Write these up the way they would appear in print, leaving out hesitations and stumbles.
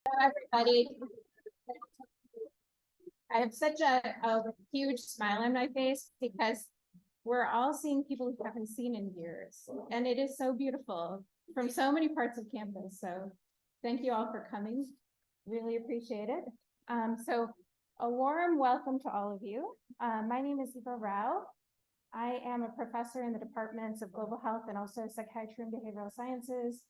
Hello, everybody. I have such a huge smile on my face because we're all seeing people we haven't seen in years. And it is so beautiful from so many parts of campus. So thank you all for coming. Really appreciate it. So a warm welcome to all of you. My name is Eva Rao. I am a professor in the departments of global health and also psychiatry and behavioral sciences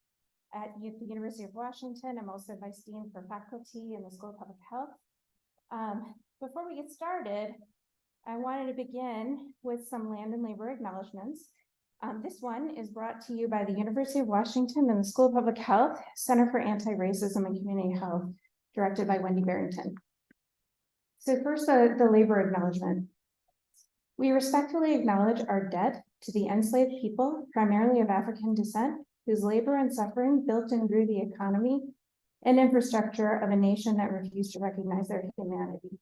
at the University of Washington. I'm also vice dean for faculty in the School of Public Health. Before we get started, I wanted to begin with some land and labor acknowledgements. This one is brought to you by the University of Washington and the School of Public Health, Center for Anti-Racism and Community Health, directed by Wendy Barrington. So first, the labor acknowledgement. We respectfully acknowledge our debt to the enslaved people, primarily of African descent, whose labor and suffering built and grew the economy and infrastructure of a nation that refused to recognize their humanity.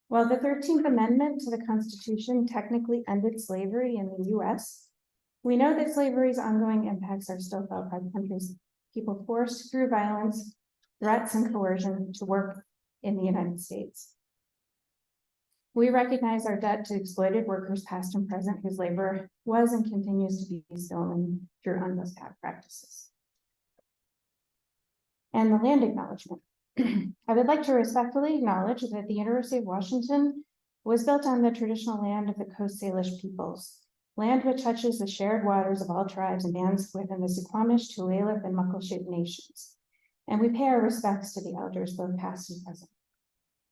While the 13th Amendment to the Constitution technically ended slavery in the US, we know that slavery's ongoing impacts are still felt by the country's people forced through violence, threats, and coercion to work in the United States. We recognize our debt to exploited workers past and present whose labor was and continues to be stolen through unjust practices. And the land acknowledgement. I would like to respectfully acknowledge that the University of Washington was built on the traditional land of the Coast Salish peoples, land which touches the shared waters of all tribes and bands within the Suquamish, Tulalip, and Muckleshoot nations. And we pay our respects to the elders, both past and present.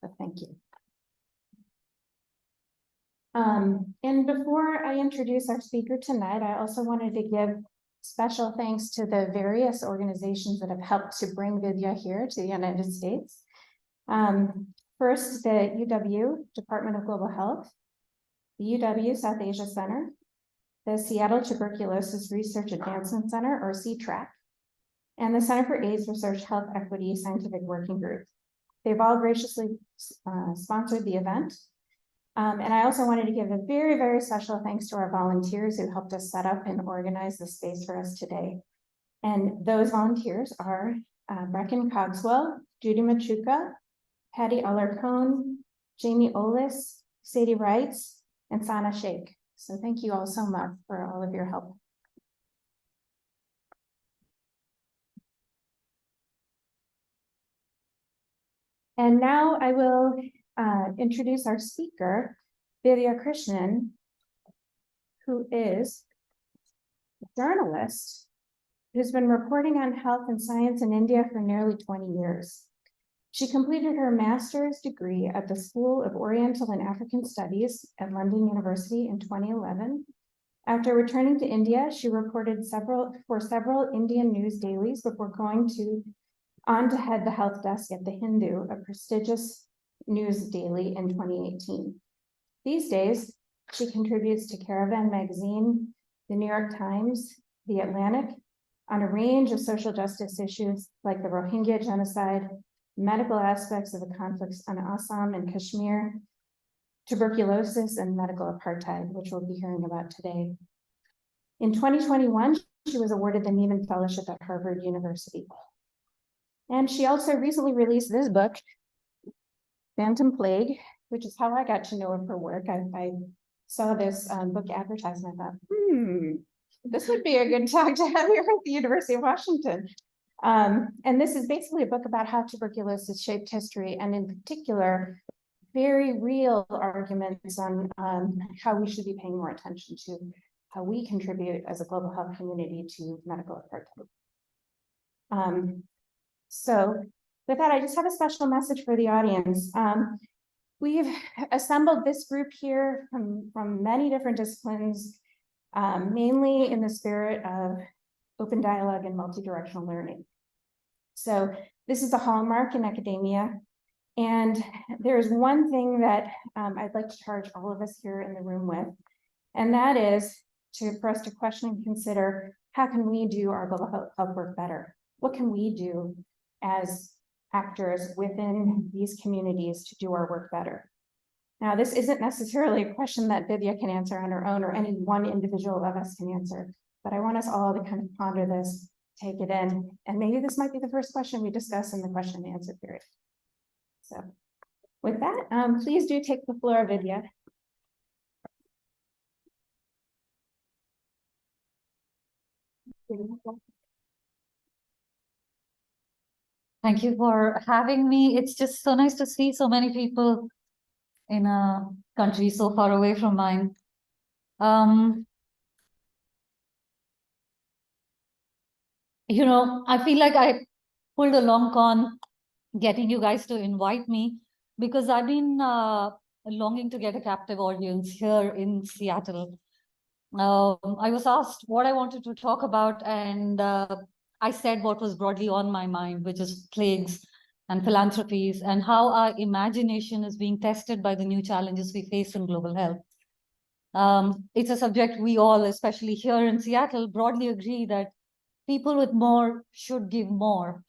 So thank you. And before I introduce our speaker tonight, I also wanted to give special thanks to the various organizations that have helped to bring Vidya here to the United States. First, the UW Department of Global Health, the UW South Asia Center, the Seattle Tuberculosis Research Advancement Center, or CTRAC, and the Center for AIDS Research Health Equity Scientific Working Group. They've all graciously sponsored the event. And I also wanted to give a very, very special thanks to our volunteers who helped us set up and organize the space for us today. And those volunteers are Brecken Cogswell, Judy Machuca, Patty Alarcone, Jamie Olis, Sadie Wrights, and Sana Sheikh. So thank you all so much for all of your help. And now I will introduce our speaker, Vidya Krishnan, who is a journalist who's been reporting on health and science in India for nearly 20 years. She completed her master's degree at the School of Oriental and African Studies at London University in 2011. After returning to India, she reported for several Indian news dailies before going on to head the health desk at The Hindu, a prestigious news daily, in 2018. These days, she contributes to Caravan Magazine, the New York Times, The Atlantic, on a range of social justice issues like the Rohingya genocide, medical aspects of the conflicts on Assam and Kashmir, tuberculosis, and medical apartheid, which we'll be hearing about today. In 2021, she was awarded the Neiman Fellowship at Harvard University. And she also recently released this book, Phantom Plague, which is how I got to know of her work. I saw this book advertised and I thought, this would be a good talk to have here at the University of Washington. And this is basically a book about how tuberculosis shaped history, and in particular, very real arguments on how we should be paying more attention to how we contribute as a global health community to medical apartheid. So with that, I just have a special message for the audience. We've assembled this group here from many different disciplines, mainly in the spirit of open dialogue and multi-directional learning. So this is a hallmark in academia. And there's one thing that I'd like to charge all of us here in the room with, and that is for us to question and consider, how can we do our global health work better? What can we do as actors within these communities to do our work better? Now, this isn't necessarily a question that Vidya can answer on her own, or any one individual of us can answer, but I want us all to kind of ponder this take it in. And maybe this might be the first question we discuss in the question and answer period. So with that, please do take the floor, Vidya. Thank you for having me. It's just so nice to see so many people in a country so far away from mine. I feel like I pulled a long con getting you guys to invite me because I've been longing to get a captive audience here in Seattle. I was asked what I wanted to talk about, and I said what was broadly on my mind, which is plagues and philanthropies and how our imagination is being tested by the new challenges we face in global health. It's a subject we all, especially here in Seattle, broadly agree that people with more should give more.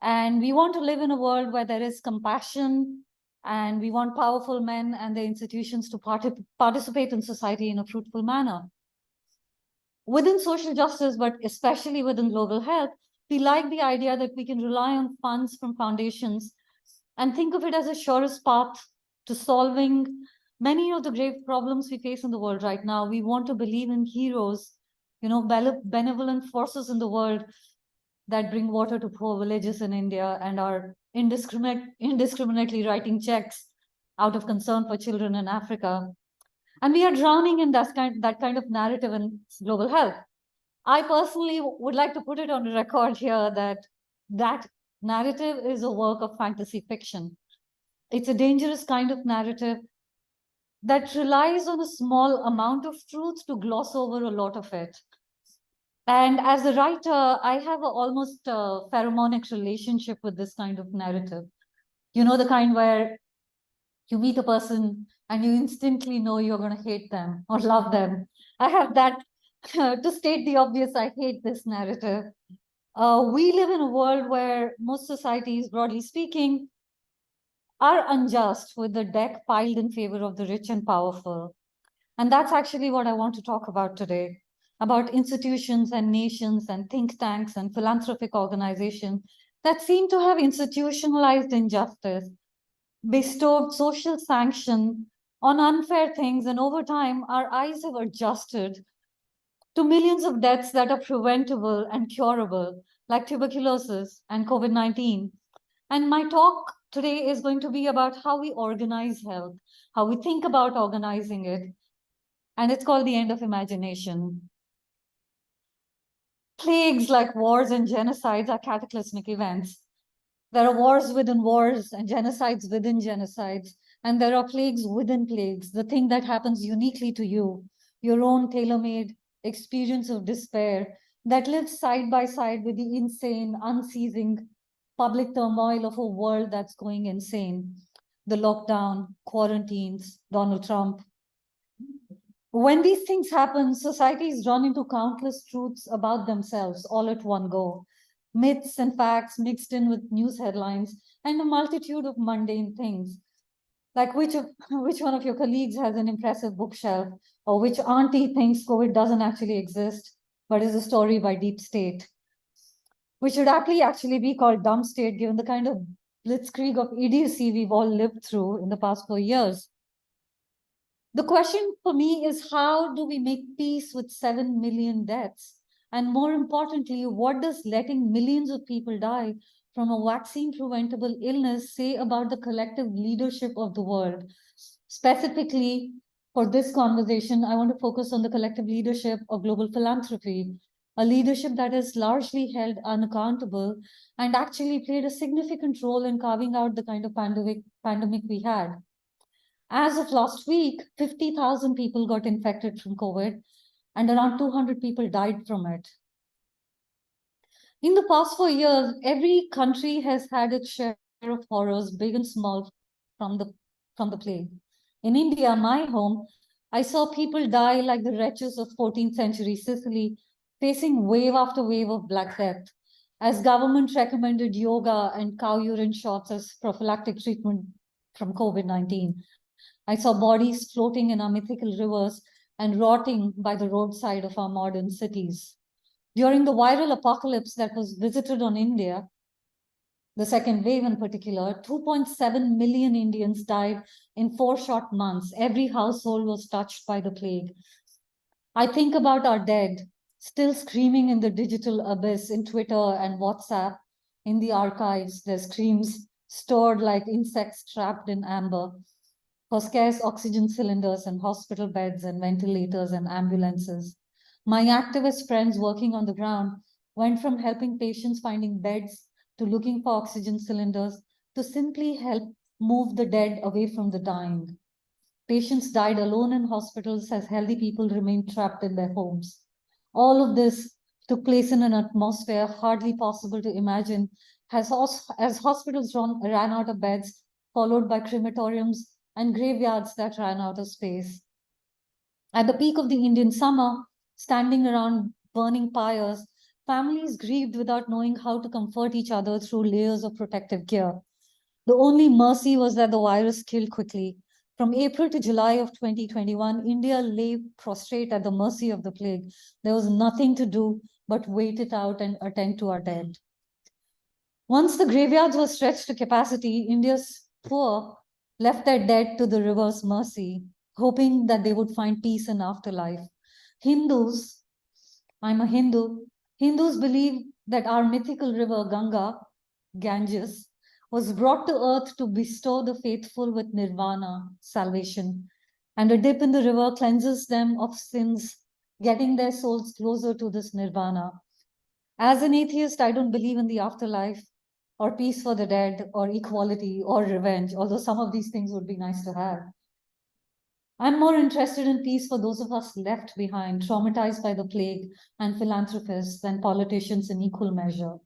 And we want to live in a world where there is compassion, and we want powerful men and their institutions to participate in society in a fruitful manner. Within social justice, but especially within global health, we like the idea that we can rely on funds from foundations and think of it as a surest path to solving many of the grave problems we face in the world right now. We want to believe in heroes, benevolent forces in the world that bring water to poor villages in India and are indiscriminately writing checks out of concern for children in Africa. And we are drowning in that kind of narrative in global health. I personally would like to put it on record here that narrative is a work of fantasy fiction. It's a dangerous kind of narrative that relies on a small amount of truth to gloss over a lot of it. And as a writer, I have almost a pheromonic relationship with this kind of narrative. The kind where you meet a person and you instantly know you're going to hate them or love them. I have that, to state the obvious, I hate this narrative. We live in a world where most societies, broadly speaking, are unjust, with the deck piled in favor of the rich and powerful. And that's actually what I want to talk about today, about institutions and nations and think tanks and philanthropic organizations that seem to have institutionalized injustice, bestowed social sanction on unfair things, and over time, our eyes have adjusted to millions of deaths that are preventable and curable, like tuberculosis and COVID-19. And my talk today is going to be about how we organize health, how we think about organizing it, and it's called The End of Imagination. Plagues like wars and genocides are cataclysmic events. There are wars within wars and genocides within genocides, and there are plagues within plagues, the thing that happens uniquely to you, your own tailor-made experience of despair that lives side by side with the insane, unceasing public turmoil of a world that's going insane. The lockdown, quarantines, Donald Trump. When these things happen, societies run into countless truths about themselves all at one go. Myths and facts mixed in with news headlines and a multitude of mundane things. Like which one of your colleagues has an impressive bookshelf, or which auntie thinks COVID doesn't actually exist, but is a story by deep state, which should aptly actually be called dumb state, given the kind of blitzkrieg of idiocy we've all lived through in the past 4 years. The question for me is, how do we make peace with 7 million deaths? And more importantly, what does letting millions of people die from a vaccine-preventable illness say about the collective leadership of the world? Specifically, for this conversation, I want to focus on the collective leadership of global philanthropy, a leadership that is largely held unaccountable and actually played a significant role in carving out the kind of pandemic we had. As of last week, 50,000 people got infected from COVID and around 200 people died from it. In the past 4 years, every country has had its share of horrors, big and small, from the plague. In India, my home, I saw people die like the wretches of 14th century Sicily, facing wave after wave of Black Death, as government recommended yoga and cow urine shots as prophylactic treatment from COVID-19. I saw bodies floating in our mythical rivers and rotting by the roadside of our modern cities. During the viral apocalypse that was visited on India, the second wave in particular, 2.7 million Indians died in 4 short months. Every household was touched by the plague. I think about our dead, still screaming in the digital abyss in Twitter and WhatsApp. In the archives, their screams stored like insects trapped in amber for scarce oxygen cylinders and hospital beds and ventilators and ambulances. My activist friends working on the ground went from helping patients finding beds to looking for oxygen cylinders to simply help move the dead away from the dying. Patients died alone in hospitals as healthy people remained trapped in their homes. All of this took place in an atmosphere hardly possible to imagine as hospitals ran out of beds, followed by crematoriums and graveyards that ran out of space. At the peak of the Indian summer, standing around burning pyres, families grieved without knowing how to comfort each other through layers of protective gear. The only mercy was that the virus killed quickly. From April to July of 2021, India lay prostrate at the mercy of the plague. There was nothing to do but wait it out and attend to our dead. Once the graveyards were stretched to capacity, India's poor left their dead to the river's mercy, hoping that they would find peace in afterlife. Hindus, I'm a Hindu, Hindus believe that our mythical river Ganges, was brought to earth to bestow the faithful with nirvana, salvation. And a dip in the river cleanses them of sins, getting their souls closer to this nirvana. As an atheist, I don't believe in the afterlife or peace for the dead or equality or revenge, although some of these things would be nice to have. I'm more interested in peace for those of us left behind, traumatized by the plague, and philanthropists than politicians in equal measure.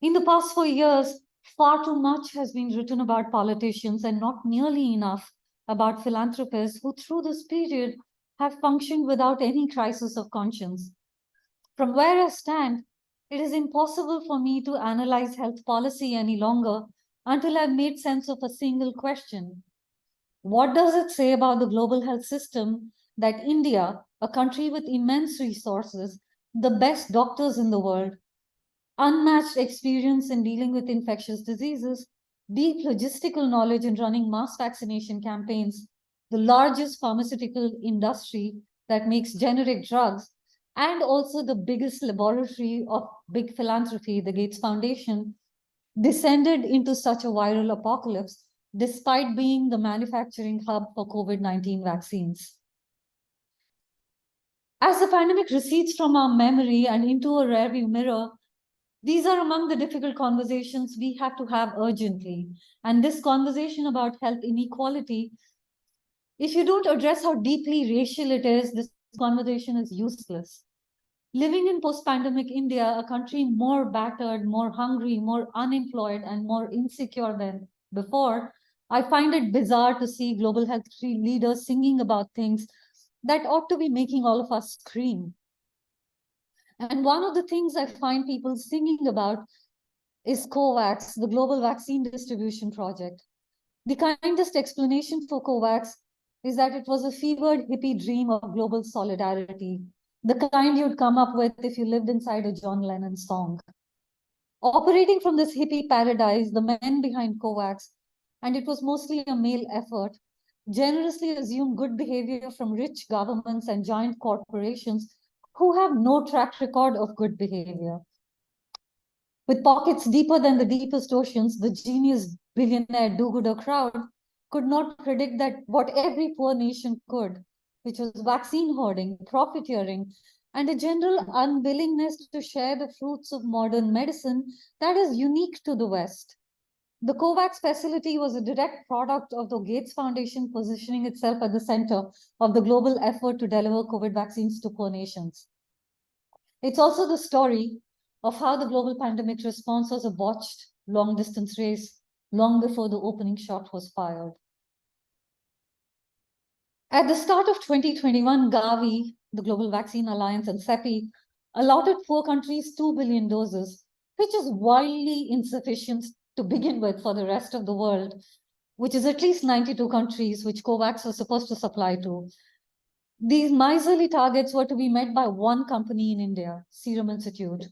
In the past 4 years, far too much has been written about politicians and not nearly enough about philanthropists who, through this period, have functioned without any crisis of conscience. From where I stand, it is impossible for me to analyze health policy any longer until I've made sense of a single question. What does it say about the global health system that India, a country with immense resources, the best doctors in the world, unmatched experience in dealing with infectious diseases, deep logistical knowledge in running mass vaccination campaigns, the largest pharmaceutical industry that makes generic drugs, and also the biggest laboratory of big philanthropy, the Gates Foundation, descended into such a viral apocalypse despite being the manufacturing hub for COVID-19 vaccines. As the pandemic recedes from our memory and into a rearview mirror, these are among the difficult conversations we have to have urgently. And this conversation about health inequality, if you don't address how deeply racial it is, this conversation is useless. Living in post-pandemic India, a country more battered, more hungry, more unemployed, and more insecure than before, I find it bizarre to see global health leaders singing about things that ought to be making all of us scream. And one of the things I find people singing about is COVAX, the Global Vaccine Distribution Project. The kindest explanation for COVAX is that it was a fevered hippie dream of global solidarity, the kind you'd come up with if you lived inside a John Lennon song. Operating from this hippie paradise, the men behind COVAX, and it was mostly a male effort, generously assume good behavior from rich governments and giant corporations who have no track record of good behavior. With pockets deeper than the deepest oceans, the genius billionaire do-gooder crowd could not predict that what every poor nation could, which was vaccine hoarding, profiteering, and a general unwillingness to share the fruits of modern medicine that is unique to the West. The COVAX facility was a direct product of the Gates Foundation positioning itself at the center of the global effort to deliver COVID vaccines to poor nations. It's also the story of how the global pandemic response was a botched long-distance race long before the opening shot was fired. At the start of 2021, Gavi, the Global Vaccine Alliance, and CEPI allotted poor countries 2 billion doses, which is wildly insufficient to begin with for the rest of the world, which is at least 92 countries which COVAX was supposed to supply to. These miserly targets were to be met by one company in India, Serum Institute.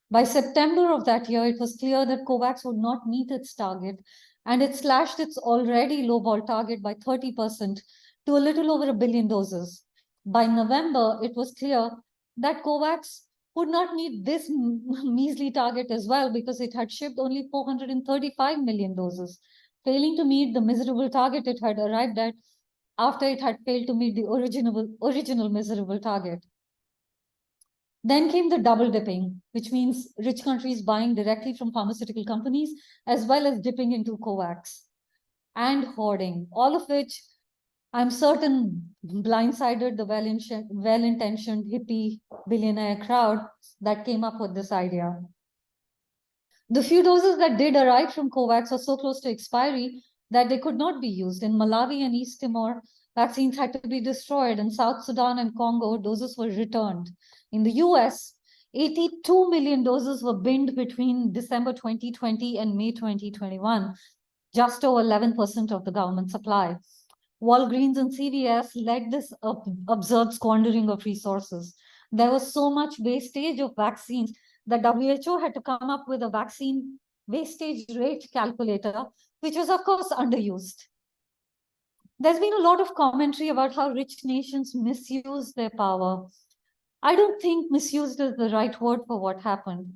By September of that year, it was clear that COVAX would not meet its target, and it slashed its already lowball target by 30% to a little over 1 billion doses. By November, it was clear that COVAX would not meet this measly target as well because it had shipped only 435 million doses, failing to meet the miserable target it had arrived at after it had failed to meet the original miserable target. Then came the double dipping, which means rich countries buying directly from pharmaceutical companies as well as dipping into COVAX, and hoarding, all of which I'm certain blindsided the well-intentioned hippie billionaire crowd that came up with this idea. The few doses that did arrive from COVAX were so close to expiry that they could not be used. In Malawi and East Timor, vaccines had to be destroyed. In South Sudan and Congo, doses were returned. In the US, 82 million doses were binned between December 2020 and May 2021, just over 11% of the government supply. Walgreens and CVS led this absurd squandering of resources. There was so much wastage of vaccines that WHO had to come up with a vaccine wastage rate calculator, which was, of course, underused. There's been a lot of commentary about how rich nations misuse their power. I don't think misused is the right word for what happened.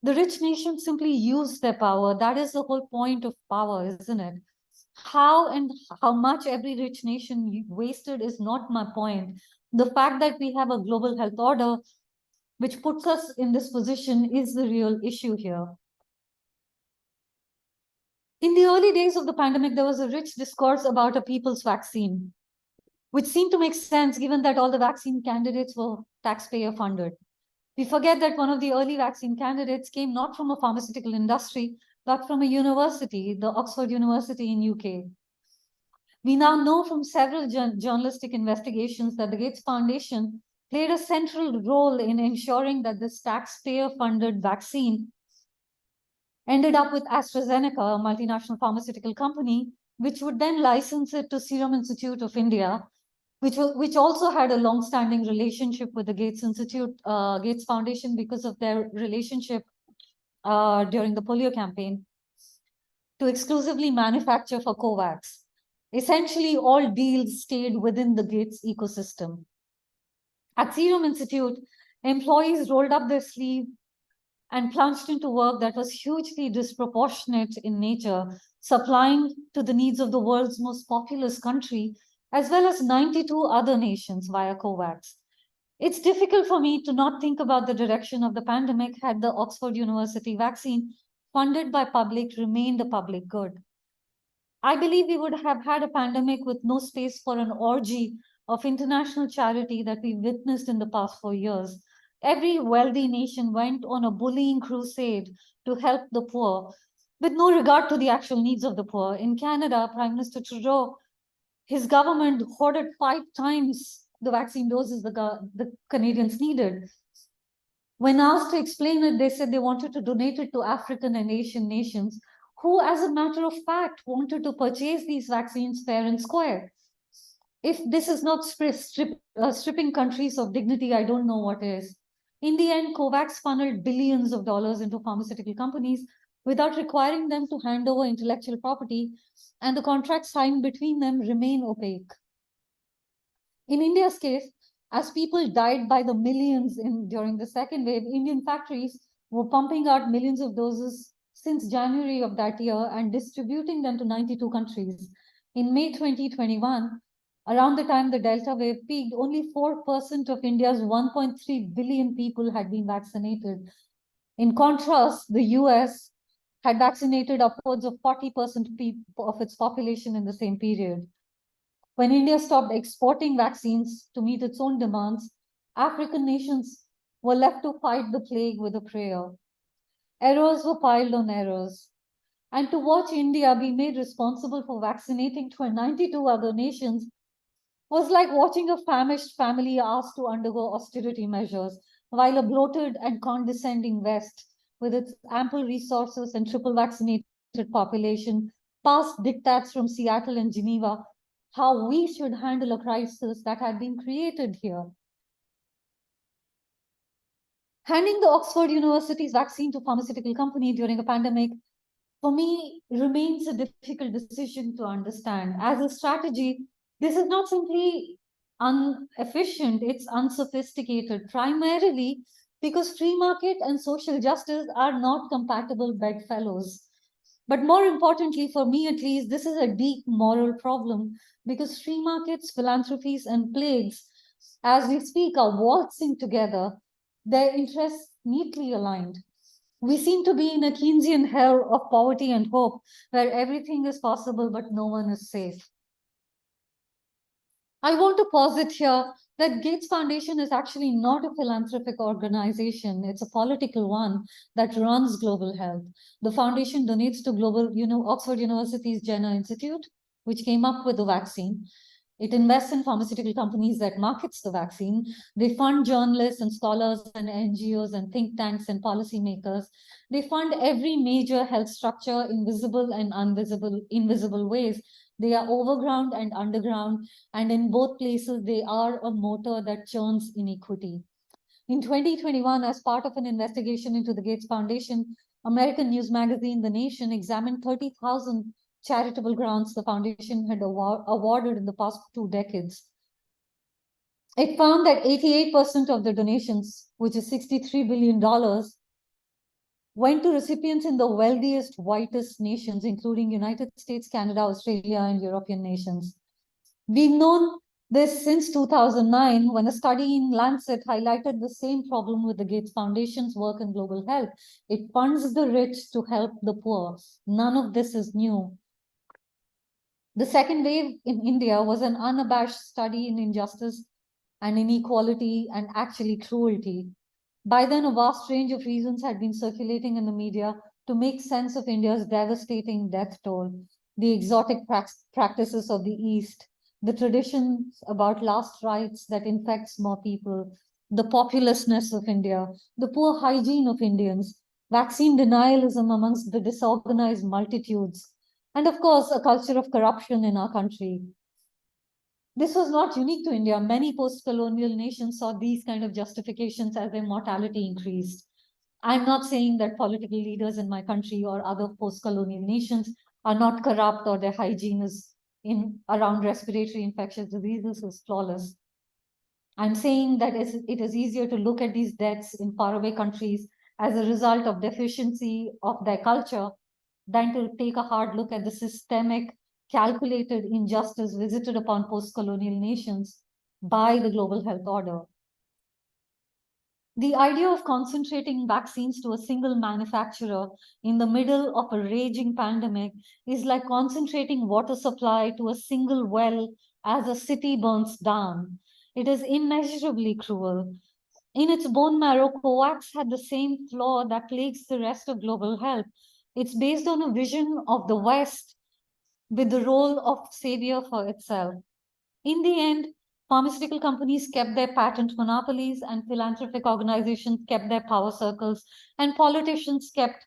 The rich nations simply used their power. That is the whole point of power, isn't it? How and how much every rich nation wasted is not my point. The fact that we have a global health order which puts us in this position is the real issue here. In the early days of the pandemic, there was a rich discourse about a people's vaccine, which seemed to make sense given that all the vaccine candidates were taxpayer funded. We forget that one of the early vaccine candidates came not from a pharmaceutical industry, but from a university, the Oxford University in UK. We now know from several journalistic investigations that the Gates Foundation played a central role in ensuring that this taxpayer-funded vaccine ended up with AstraZeneca, a multinational pharmaceutical company, which would then license it to Serum Institute of India, which also had a long-standing relationship with the Gates Gates Foundation because of their relationship during the polio campaign, to exclusively manufacture for COVAX. Essentially, all deals stayed within the Gates ecosystem. At Serum Institute, employees rolled up their sleeve and plunged into work that was hugely disproportionate in nature, supplying to the needs of the world's most populous country, as well as 92 other nations via COVAX. It's difficult for me to not think about the direction of the pandemic had the Oxford University vaccine funded by public remained a public good. I believe we would have had a pandemic with no space for an orgy of international charity that we witnessed in the past 4 years. Every wealthy nation went on a bullying crusade to help the poor, with no regard to the actual needs of the poor. In Canada, Prime Minister Trudeau, his government hoarded 5 times the vaccine doses the Canadians needed. When asked to explain it, they said they wanted to donate it to African and Asian nations who, as a matter of fact, wanted to purchase these vaccines fair and square. If this is not stripping countries of dignity, I don't know what is. In the end, COVAX funneled billions of dollars into pharmaceutical companies without requiring them to hand over intellectual property, and the contracts signed between them remain opaque. In India's case, as people died by the millions during the second wave, Indian factories were pumping out millions of doses since January of that year and distributing them to 92 countries. In May 2021, around the time the Delta wave peaked, only 4% of India's 1.3 billion people had been vaccinated. In contrast, the US had vaccinated upwards of 40% of its population in the same period. When India stopped exporting vaccines to meet its own demands, African nations were left to fight the plague with a prayer. Errors were piled on errors. And to watch India be made responsible for vaccinating 92 other nations was like watching a famished family asked to undergo austerity measures, while a bloated and condescending West, with its ample resources and triple vaccinated population, passed diktats from Seattle and Geneva how we should handle a crisis that had been created here. Handing the Oxford University's vaccine to pharmaceutical company during a pandemic, for me, remains a difficult decision to understand. As a strategy, this is not simply inefficient, it's unsophisticated, primarily because free market and social justice are not compatible bedfellows. But more importantly, for me at least, this is a deep moral problem because free markets, philanthropies, and plagues, as we speak, are waltzing together, their interests neatly aligned. We seem to be in a Keynesian hell of poverty and hope, where everything is possible but no one is safe. I want to posit here that Gates Foundation is actually not a philanthropic organization. It's a political one that runs global health. The foundation donates to Oxford University's Jenner Institute, which came up with the vaccine. It invests in pharmaceutical companies that markets the vaccine. They fund journalists and scholars and NGOs and think tanks and policymakers. They fund every major health structure in visible and invisible ways. They are overground and underground, and in both places, they are a motor that churns inequity. In 2021, as part of an investigation into the Gates Foundation, American news magazine The Nation examined 30,000 charitable grants the foundation had awarded in the past 2 decades. It found that 88% of the donations, which is $63 billion, went to recipients in the wealthiest, whitest nations, including United States, Canada, Australia, and European nations. We've known this since 2009, when a study in Lancet highlighted the same problem with the Gates Foundation's work in global health. It funds the rich to help the poor. None of this is new. The second wave in India was an unabashed study in injustice and inequality and actually cruelty. By then, a vast range of reasons had been circulating in the media to make sense of India's devastating death toll, the exotic practices of the East, the traditions about last rites that infects more people, the populousness of India, the poor hygiene of Indians, vaccine denialism amongst the disorganized multitudes, and of course, a culture of corruption in our country. This was not unique to India. Many post-colonial nations saw these kind of justifications as their mortality increased. I'm not saying that political leaders in my country or other post-colonial nations are not corrupt or their hygiene is in around respiratory infectious diseases is flawless. I'm saying that it is easier to look at these deaths in faraway countries as a result of deficiency of their culture than to take a hard look at the systemic, calculated injustice visited upon post-colonial nations by the global health order. The idea of concentrating vaccines to a single manufacturer in the middle of a raging pandemic is like concentrating water supply to a single well as a city burns down. It is immeasurably cruel. In its bone marrow, COVAX had the same flaw that plagues the rest of global health. It's based on a vision of the West with the role of savior for itself. In the end, pharmaceutical companies kept their patent monopolies, and philanthropic organizations kept their power circles, and politicians kept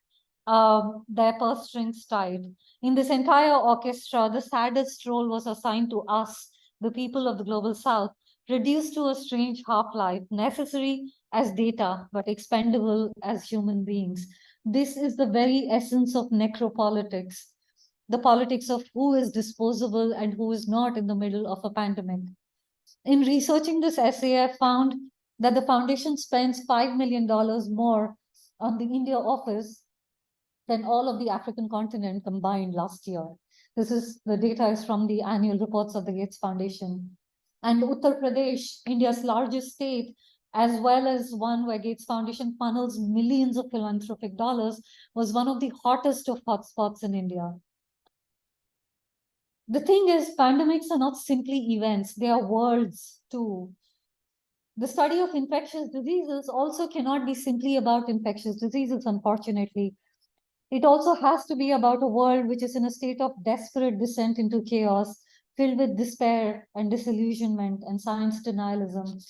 their purse strings tied. In this entire orchestra, the saddest role was assigned to us, the people of the global South, reduced to a strange half-life, necessary as data, but expendable as human beings. This is the very essence of necropolitics, the politics of who is disposable and who is not in the middle of a pandemic. In researching this essay, I found that the foundation spends $5 million more on the India office than all of the African continent combined last year. The data is from the annual reports of the Gates Foundation. And Uttar Pradesh, India's largest state, as well as one where Gates Foundation funnels millions of philanthropic dollars, was one of the hottest of hotspots in India. The thing is, pandemics are not simply events, they are worlds too. The study of infectious diseases also cannot be simply about infectious diseases, unfortunately. It also has to be about a world which is in a state of desperate descent into chaos, filled with despair and disillusionment and science denialism.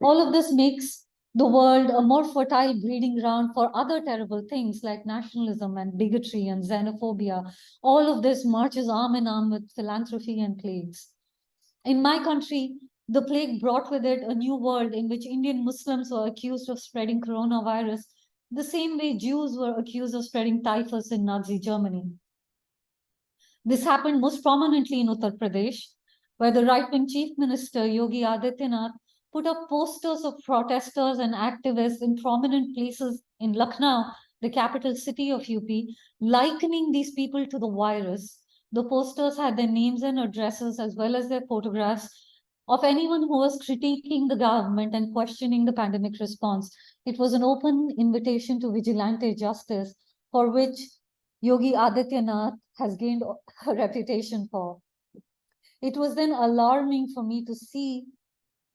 All of this makes the world a more fertile breeding ground for other terrible things like nationalism and bigotry and xenophobia. All of this marches arm in arm with philanthropy and plagues. In my country, the plague brought with it a new world in which Indian Muslims were accused of spreading coronavirus, the same way Jews were accused of spreading typhus in Nazi Germany. This happened most prominently in Uttar Pradesh, where the right-wing chief minister Yogi Adityanath put up posters of protesters and activists in prominent places in Lucknow, the capital city of UP, likening these people to the virus. The posters had their names and addresses as well as their photographs of anyone who was critiquing the government and questioning the pandemic response. It was an open invitation to vigilante justice for which Yogi Adityanath has gained a reputation for. It was then alarming for me to see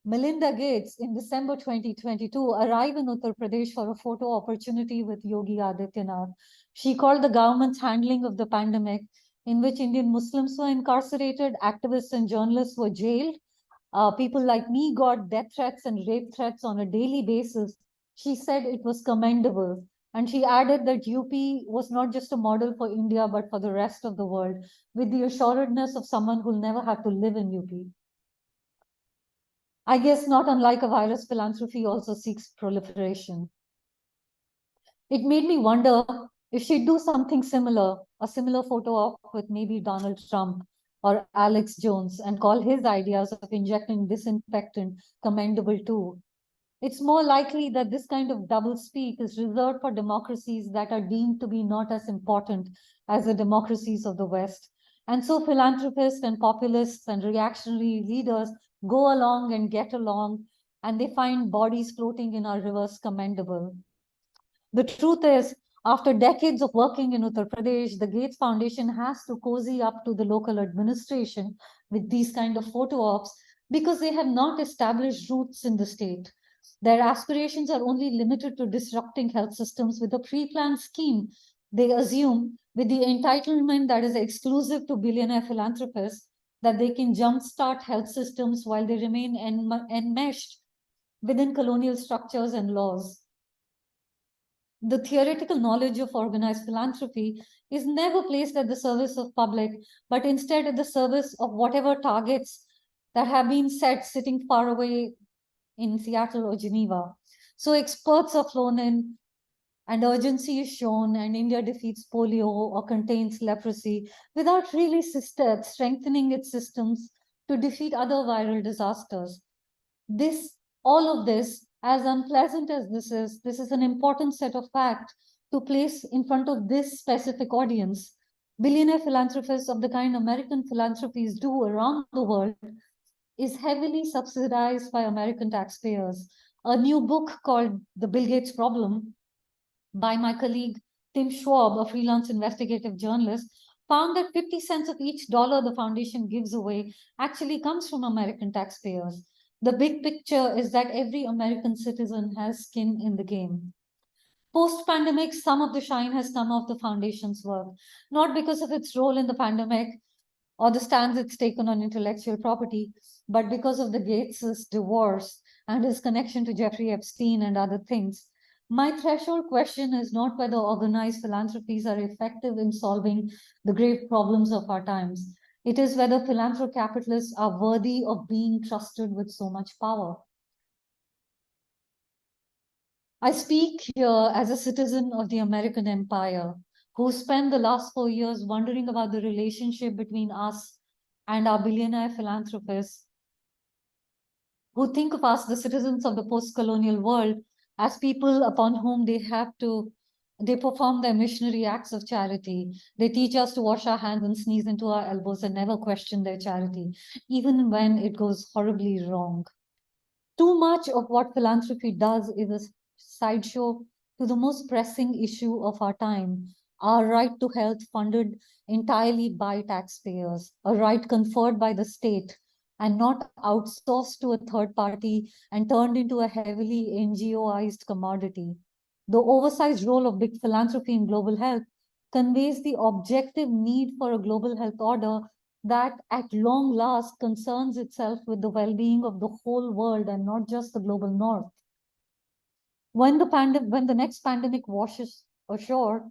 Melinda Gates in December 2022 arrive in Uttar Pradesh for a photo opportunity with Yogi Adityanath. She called the government's handling of the pandemic, in which Indian Muslims were incarcerated, activists and journalists were jailed, people like me got death threats and rape threats on a daily basis. She said it was commendable. And she added that UP was not just a model for India, but for the rest of the world, with the assuredness of someone who'll never have to live in UP. I guess not unlike a virus, philanthropy also seeks proliferation. It made me wonder if she'd do something similar, a similar photo op with maybe Donald Trump or Alex Jones, and call his ideas of injecting disinfectant commendable too. It's more likely that this kind of doublespeak is reserved for democracies that are deemed to be not as important as the democracies of the West. And so philanthropists and populists and reactionary leaders go along and get along, and they find bodies floating in our rivers commendable. The truth is, after decades of working in Uttar Pradesh, the Gates Foundation has to cozy up to the local administration with these kind of photo ops because they have not established roots in the state. Their aspirations are only limited to disrupting health systems with a pre-planned scheme. They assume, with the entitlement that is exclusive to billionaire philanthropists, that they can jumpstart health systems while they remain enmeshed within colonial structures and laws. The theoretical knowledge of organized philanthropy is never placed at the service of public, but instead at the service of whatever targets that have been set sitting far away in Seattle or Geneva. So experts are flown in and urgency is shown, and India defeats polio or contains leprosy without really strengthening its systems to defeat other viral disasters. All of this, as unpleasant as this is an important set of facts to place in front of this specific audience. Billionaire philanthropists of the kind American philanthropies do around the world is heavily subsidized by American taxpayers. A new book called The Bill Gates Problem by my colleague Tim Schwab, a freelance investigative journalist, found that 50 cents of each dollar the foundation gives away actually comes from American taxpayers. The big picture is that every American citizen has skin in the game. Post-pandemic, some of the shine has come off the foundation's work, not because of its role in the pandemic or the stands it's taken on intellectual property, but because of the Gates' divorce and his connection to Jeffrey Epstein and other things. My threshold question is not whether organized philanthropies are effective in solving the grave problems of our times. It is whether philanthrocapitalists are worthy of being trusted with so much power. I speak here as a citizen of the American empire who spent the last 4 years wondering about the relationship between us and our billionaire philanthropists, who think of us, the citizens of the post-colonial world, as people upon whom they perform their missionary acts of charity. They teach us to wash our hands and sneeze into our elbows and never question their charity, even when it goes horribly wrong. Too much of what philanthropy does is a sideshow to the most pressing issue of our time, our right to health funded entirely by taxpayers, a right conferred by the state and not outsourced to a third party and turned into a heavily NGOized commodity. The oversized role of big philanthropy in global health conveys the objective need for a global health order that at long last concerns itself with the well-being of the whole world and not just the global north. When the next pandemic washes ashore,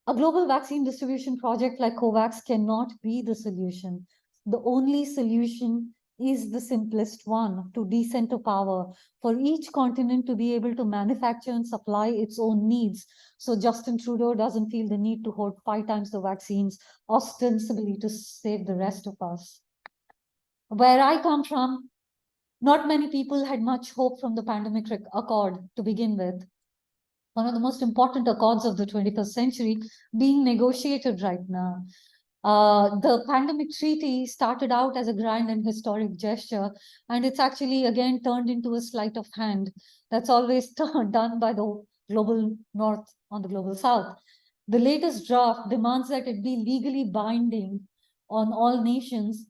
a global vaccine distribution project like COVAX cannot be the solution. the only solution is the simplest one, to descend to power, for each continent to be able to manufacture and supply its own needs. So Justin Trudeau doesn't feel the need to hoard 5 times the vaccines, ostensibly to save the rest of us. Where I come from, not many people had much hope from the pandemic accord to begin with. One of the most important accords of the 21st century being negotiated right now. The pandemic treaty started out as a grand and historic gesture, and it's actually again turned into a sleight of hand that's always done by the global north on the global south. The latest draft demands that it be legally binding on all nations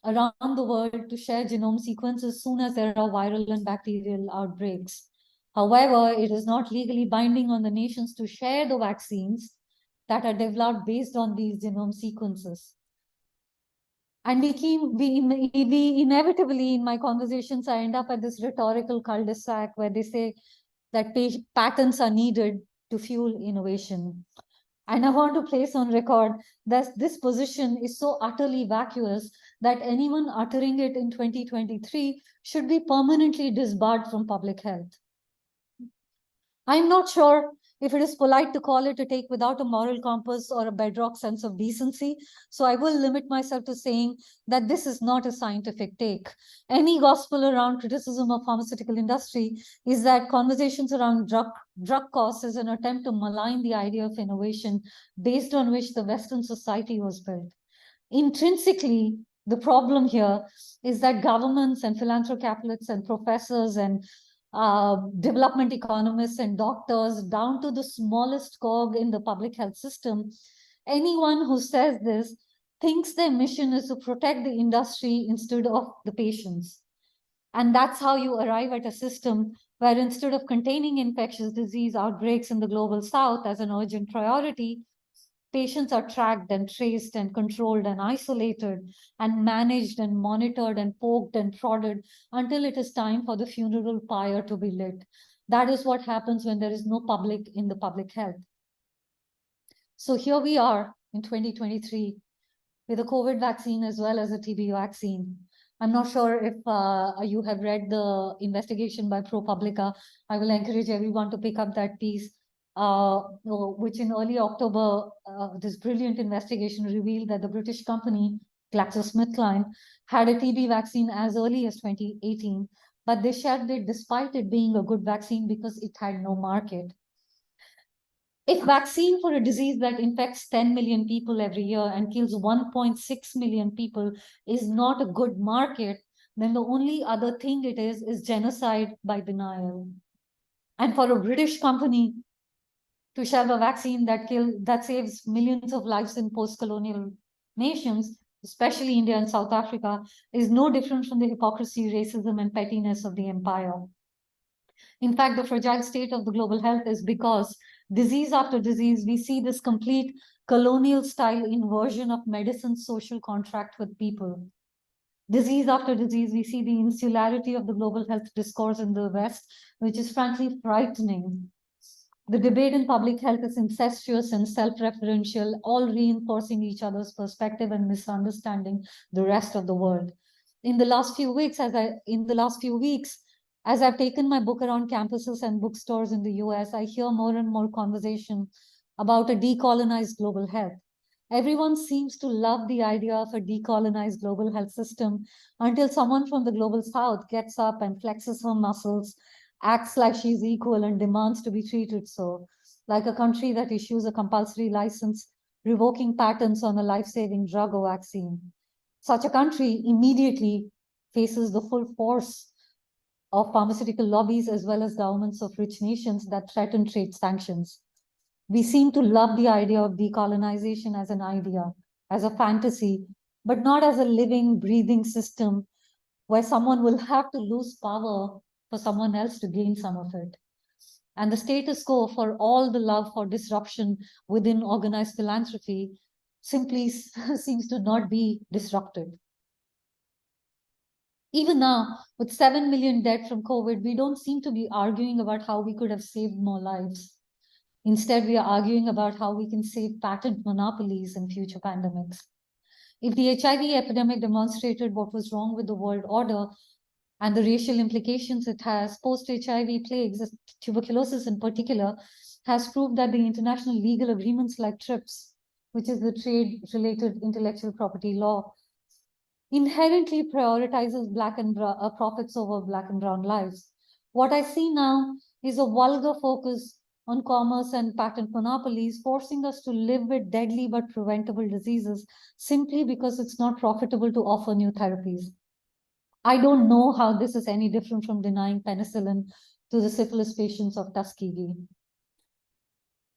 around the world to share genome sequences as soon as there are viral and bacterial outbreaks. However, it is not legally binding on the nations to share the vaccines that are developed based on these genome sequences. And we inevitably, in my conversations, I end up at this rhetorical cul-de-sac where they say that patents are needed to fuel innovation. And I want to place on record that this position is so utterly vacuous that anyone uttering it in 2023 should be permanently disbarred from public health. I'm not sure if it is polite to call it a take without a moral compass or a bedrock sense of decency, so I will limit myself to saying that this is not a scientific take. Any gospel around criticism of pharmaceutical industry is that conversations around drug costs is an attempt to malign the idea of innovation based on which the Western society was built. Intrinsically, the problem here is that governments and philanthropists and professors and development economists and doctors, down to the smallest cog in the public health system, anyone who says this thinks their mission is to protect the industry instead of the patients. And that's how you arrive at a system where instead of containing infectious disease outbreaks in the global south as an urgent priority, patients are tracked and traced and controlled and isolated and managed and monitored and poked and prodded until it is time for the funeral pyre to be lit. That is what happens when there is no public in the public health. So here we are in 2023 with a COVID vaccine as well as a TB vaccine. I'm not sure if you have read the investigation by ProPublica. I will encourage everyone to pick up that piece. Which in early October, this brilliant investigation revealed that the British company GlaxoSmithKline had a TB vaccine as early as 2018, but they shelved it despite it being a good vaccine because it had no market. If vaccine for a disease that infects 10 million people every year and kills 1.6 million people is not a good market, then the only other thing it is genocide by denial. And for a British company to shelve a vaccine that saves millions of lives in post-colonial nations, especially India and South Africa, is no different from the hypocrisy, racism, and pettiness of the empire. In fact, the fragile state of the global health is because disease after disease, we see this complete colonial-style inversion of medicine's social contract with people. Disease after disease, we see the insularity of the global health discourse in the West, which is frankly frightening. The debate in public health is incestuous and self-referential, all reinforcing each other's perspective and misunderstanding the rest of the world. In the last few weeks, as I've taken my book around campuses and bookstores in the US, I hear more and more conversation about a decolonized global health. Everyone seems to love the idea of a decolonized global health system until someone from the global south gets up and flexes her muscles, acts like she's equal and demands to be treated so, like a country that issues a compulsory license, revoking patents on a life-saving drug or vaccine. Such a country immediately faces the full force of pharmaceutical lobbies as well as governments of rich nations that threaten trade sanctions. We seem to love the idea of decolonization as an idea, as a fantasy, but not as a living, breathing system where someone will have to lose power for someone else to gain some of it. And the status quo, for all the love for disruption within organized philanthropy, simply seems to not be disrupted. Even now, with 7 million dead from COVID, we don't seem to be arguing about how we could have saved more lives. Instead, we are arguing about how we can save patent monopolies in future pandemics. If the HIV epidemic demonstrated what was wrong with the world order and the racial implications it has, post-HIV plagues, tuberculosis in particular, has proved that the international legal agreements like TRIPS, which is the trade-related intellectual property law, inherently prioritizes profits over Black and brown lives. What I see now is a vulgar focus on commerce and patent monopolies, forcing us to live with deadly but preventable diseases simply because it's not profitable to offer new therapies. I don't know how this is any different from denying penicillin to the syphilis patients of Tuskegee.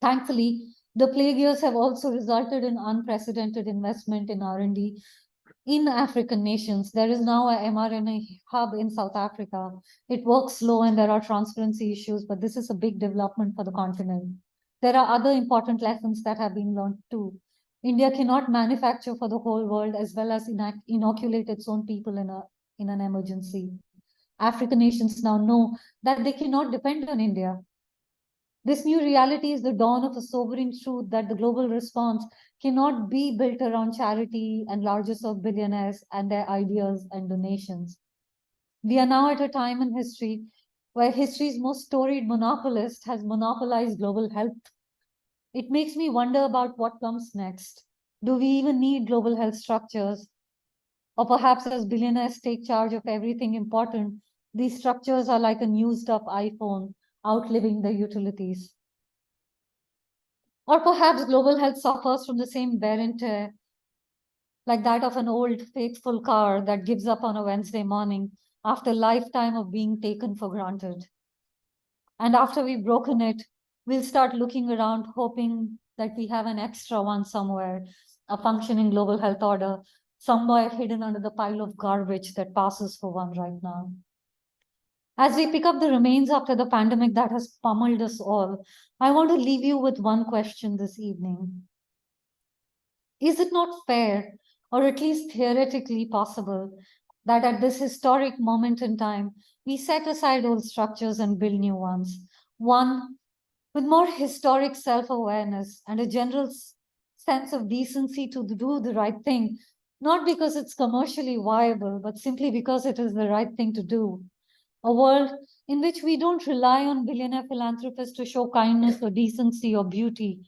Thankfully, the plague years have also resulted in unprecedented investment in R&D in African nations. There is now a mRNA hub in South Africa. It works slow and there are transparency issues, but this is a big development for the continent. There are other important lessons that have been learned too. India cannot manufacture for the whole world as well as inoculate its own people in an emergency. African nations now know that they cannot depend on India. This new reality is the dawn of a sobering truth that the global response cannot be built around charity and largesse of billionaires and their ideas and donations. We are now at a time in history where history's most storied monopolist has monopolized global health. It makes me wonder about what comes next. Do we even need global health structures? Or perhaps as billionaires take charge of everything important, these structures are like a used up iPhone, outliving their utilities. Or perhaps global health suffers from the same wear and tear, like that of an old faithful car that gives up on a Wednesday morning after a lifetime of being taken for granted. And after we've broken it, we'll start looking around, hoping that we have an extra one somewhere, a functioning global health order, somewhere hidden under the pile of garbage that passes for one right now. As we pick up the remains after the pandemic that has pummeled us all, I want to leave you with one question this evening. Is it not fair, or at least theoretically possible, that at this historic moment in time, we set aside old structures and build new ones? One with more historic self-awareness and a general sense of decency to do the right thing, not because it's commercially viable, but simply because it is the right thing to do. A world in which we don't rely on billionaire philanthropists to show kindness or decency or beauty.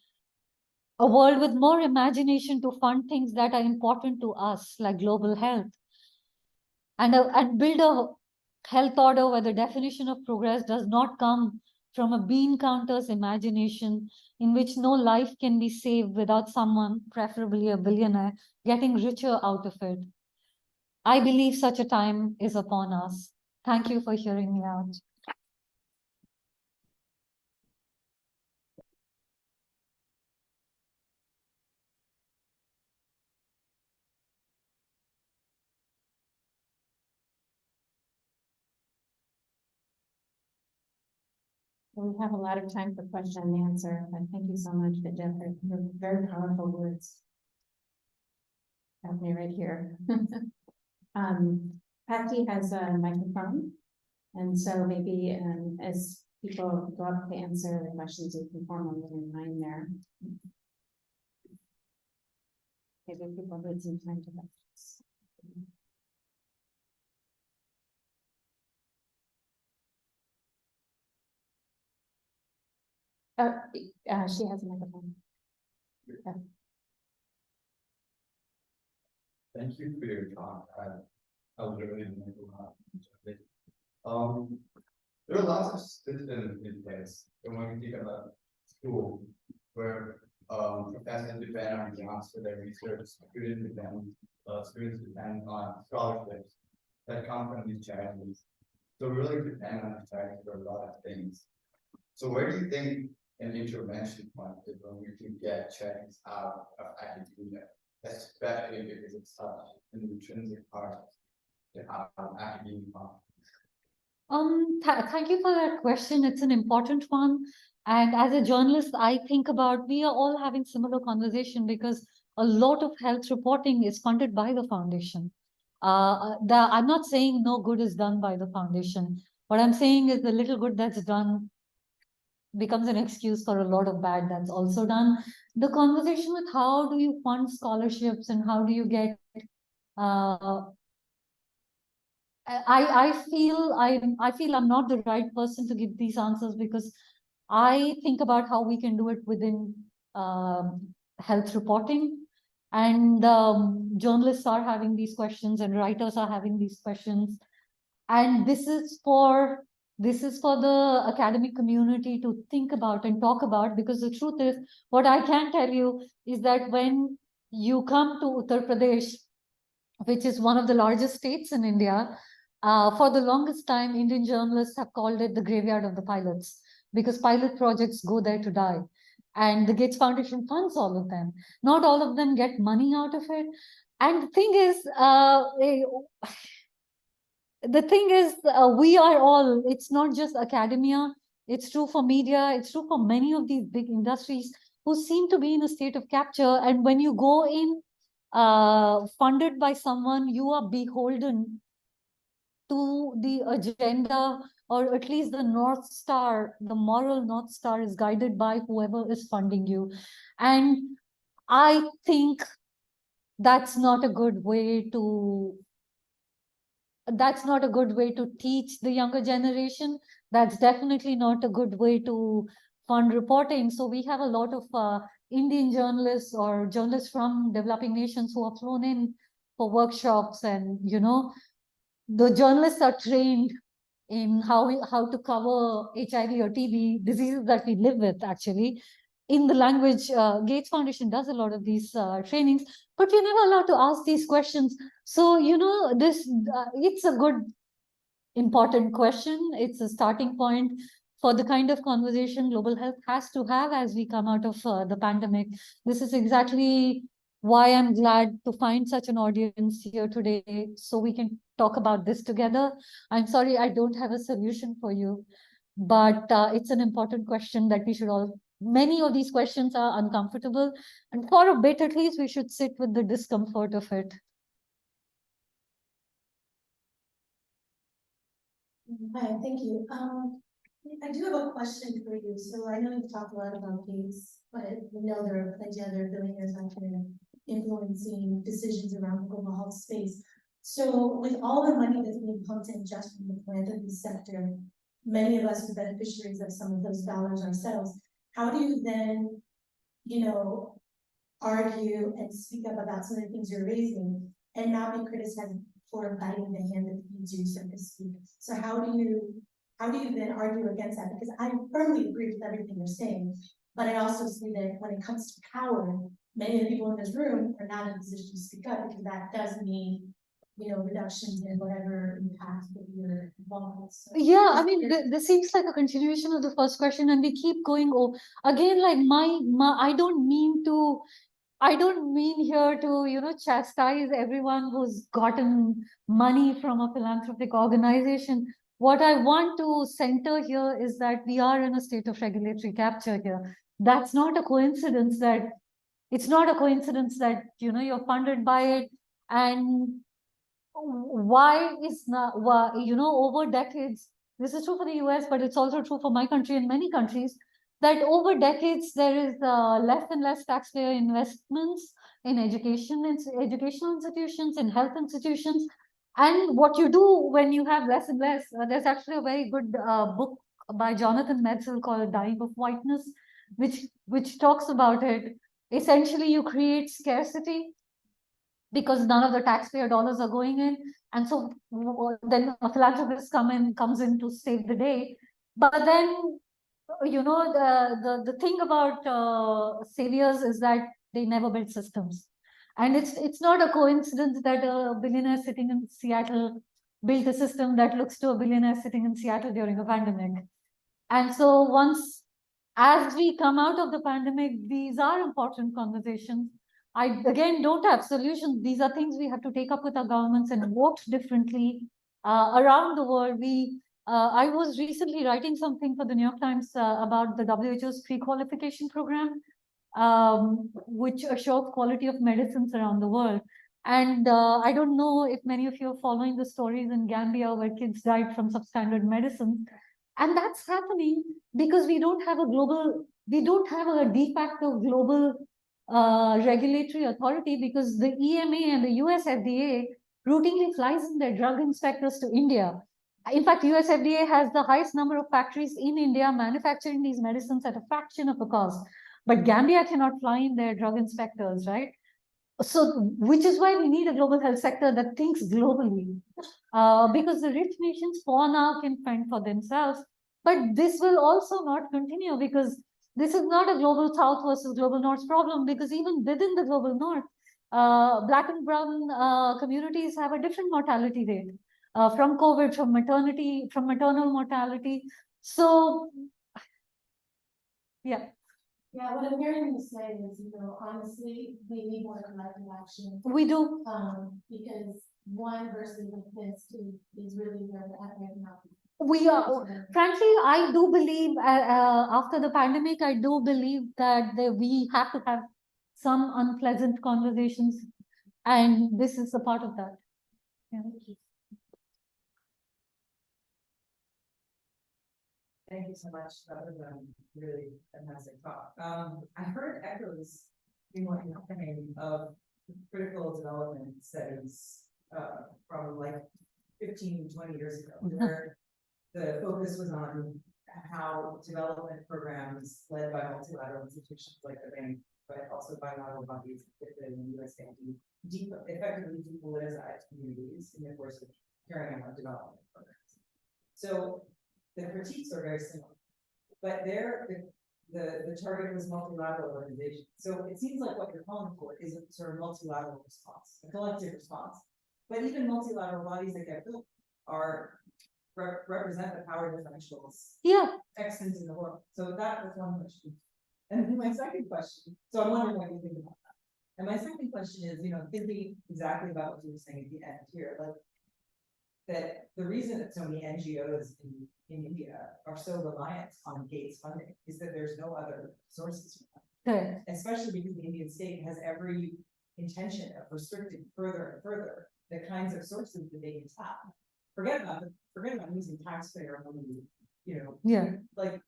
A world with more imagination to fund things that are important to us, like global health. And build a health order where the definition of progress does not come from a bean counter's imagination, in which no life can be saved without someone, preferably a billionaire, getting richer out of it. I believe such a time is upon us. Thank you for hearing me out. We have a lot of time for question and answer, but thank you so much, Vidya, for your very powerful words. Have me right here. Patty has a microphone, and so maybe as people go up to answer the questions, you can form a little line there. Maybe people need some time to this. She has a microphone. Yeah. Thank you for your talk. I really enjoyed it. There are lots of systems in place, and when we think about school, where professors depend on grants for their research, students depend on scholarships that come from these charities. So we really depend on the charities for a lot of things. So where do you think an intervention point is when we can get charities out of academia, especially because it's such an intrinsic part to have academia? Thank you for that question. It's an important one. And as a journalist, I think about, we are all having similar conversation because a lot of health reporting is funded by the foundation. I'm not saying no good is done by the foundation. What I'm saying is the little good that's done becomes an excuse for a lot of bad that's also done. The conversation with how do you fund scholarships and how do you get uh, I feel I'm not the right person to give these answers because I think about how we can do it within health reporting, and journalists are having these questions and writers are having these questions, and this is for the academic community to think about and talk about, because the truth is, what I can tell you is that when you come to Uttar Pradesh, which is one of the largest states in India, for the longest time, Indian journalists have called it the graveyard of the pilots because pilot projects go there to die. And the Gates Foundation funds all of them. Not all of them get money out of it. And the thing is, we are all, it's not just academia, it's true for media, it's true for many of these big industries who seem to be in a state of capture. And when you go in funded by someone, you are beholden to the agenda, or at least the North Star, the moral North Star is guided by whoever is funding you. And I think that's not a good way to teach the younger generation. That's definitely not a good way to fund reporting. So we have a lot of Indian journalists or journalists from developing nations who are flown in for workshops, and the journalists are trained in how to cover HIV or TB diseases that we live with actually in the language. Gates Foundation does a lot of these trainings, but we're never allowed to ask these questions. So this it's a good important question. It's a starting point for the kind of conversation global health has to have as we come out of the pandemic. This is exactly why I'm glad to find such an audience here today so we can talk about this together. I'm sorry, I don't have a solution for you, but it's an important question that we should all, many of these questions are uncomfortable, and for a bit at least, we should sit with the discomfort of it. Hi, thank you. I do have a question for you. So I know you've talked a lot about Gates, but we know there are plenty of other billionaires out there influencing decisions around the global health space. So with all the money that's being pumped in just from the philanthropy sector, many of us are beneficiaries of some of those dollars ourselves. How do you then, argue and speak up about some of the things you're raising and not be criticized for biting the hand that feeds you, so to speak? So how do you then argue against that? Because I firmly agree with everything you're saying, but I also see that when it comes to power, many of the people in this room are not in a position to speak up, because that does mean, reductions in whatever impact that you're involved with. So yeah, I mean, this seems like a continuation of the first question, and we keep going. Oh, again, like I don't mean here to, chastise everyone who's gotten money from a philanthropic organization. What I want to center here is that we are in a state of regulatory capture here. That's not a coincidence that you're funded by it. And why is not, over decades, this is true for the US, but it's also true for my country and many countries, that over decades there is less and less taxpayer investments in educational institutions, in health institutions. And what you do when you have less and less, there's actually a very good book by Jonathan Metzl called Dying of Whiteness, which talks about it. Essentially, you create scarcity because none of the taxpayer dollars are going in. And so then a philanthropist comes in to save the day. But then, the thing about saviors is that they never build systems. And it's not a coincidence that a billionaire sitting in Seattle built a system that looks to a billionaire sitting in Seattle during a pandemic. And so as we come out of the pandemic, these are important conversations. I, again, don't have solutions. These are things we have to take up with our governments and vote differently around the world. I was recently writing something for the New York Times about the WHO's pre-qualification program, which assures quality of medicines around the world. And I don't know if many of you are following the stories in Gambia where kids died from substandard medicine. And that's happening because we don't have a de facto global regulatory authority, because the EMA and the US FDA routinely flies in their drug inspectors to India. In fact, US FDA has the highest number of factories in India manufacturing these medicines at a fraction of the cost. But Gambia cannot fly in their drug inspectors, right? So, which is why we need a global health sector that thinks globally. Because the rich nations for now can fend for themselves. But this will also not continue, because this is not a global south versus global north problem, because even within the global north, black and brown communities have a different mortality rate from COVID, from maternal mortality. So, yeah. Yeah, what I'm hearing you say is, honestly, we need more collective action. We do. Because one person with this is really where we're at right now. We are, frankly, I do believe after the pandemic, I do believe that we have to have some unpleasant conversations, and this is a part of that. Yeah. Thank you so much. That was a really fantastic talk. I heard echoes in what you're saying of critical development studies from like 15, 20 years ago, where the focus was on how development programs led by multilateral institutions like the bank, but also bilateral bodies within the USAID, effectively depoliticize communities in the course of carrying out development programs. So the critiques are very similar, but the target was multilateral organization. So it seems like what you're calling for is a sort of multilateral response, a collective response. But even multilateral bodies that get built represent the power differentials. Yeah. Extant in the world. So that was one question. And my second question, so I'm wondering what you think about that. And my second question is, thinking exactly about what you were saying at the end here, like that the reason that so many NGOs in India are so reliant on Gates funding is that there's no other sources for them. Good. Especially because the Indian state has every intention of restricting further and further the kinds of sources that they can tap. Forget about using taxpayer money, Yeah. like,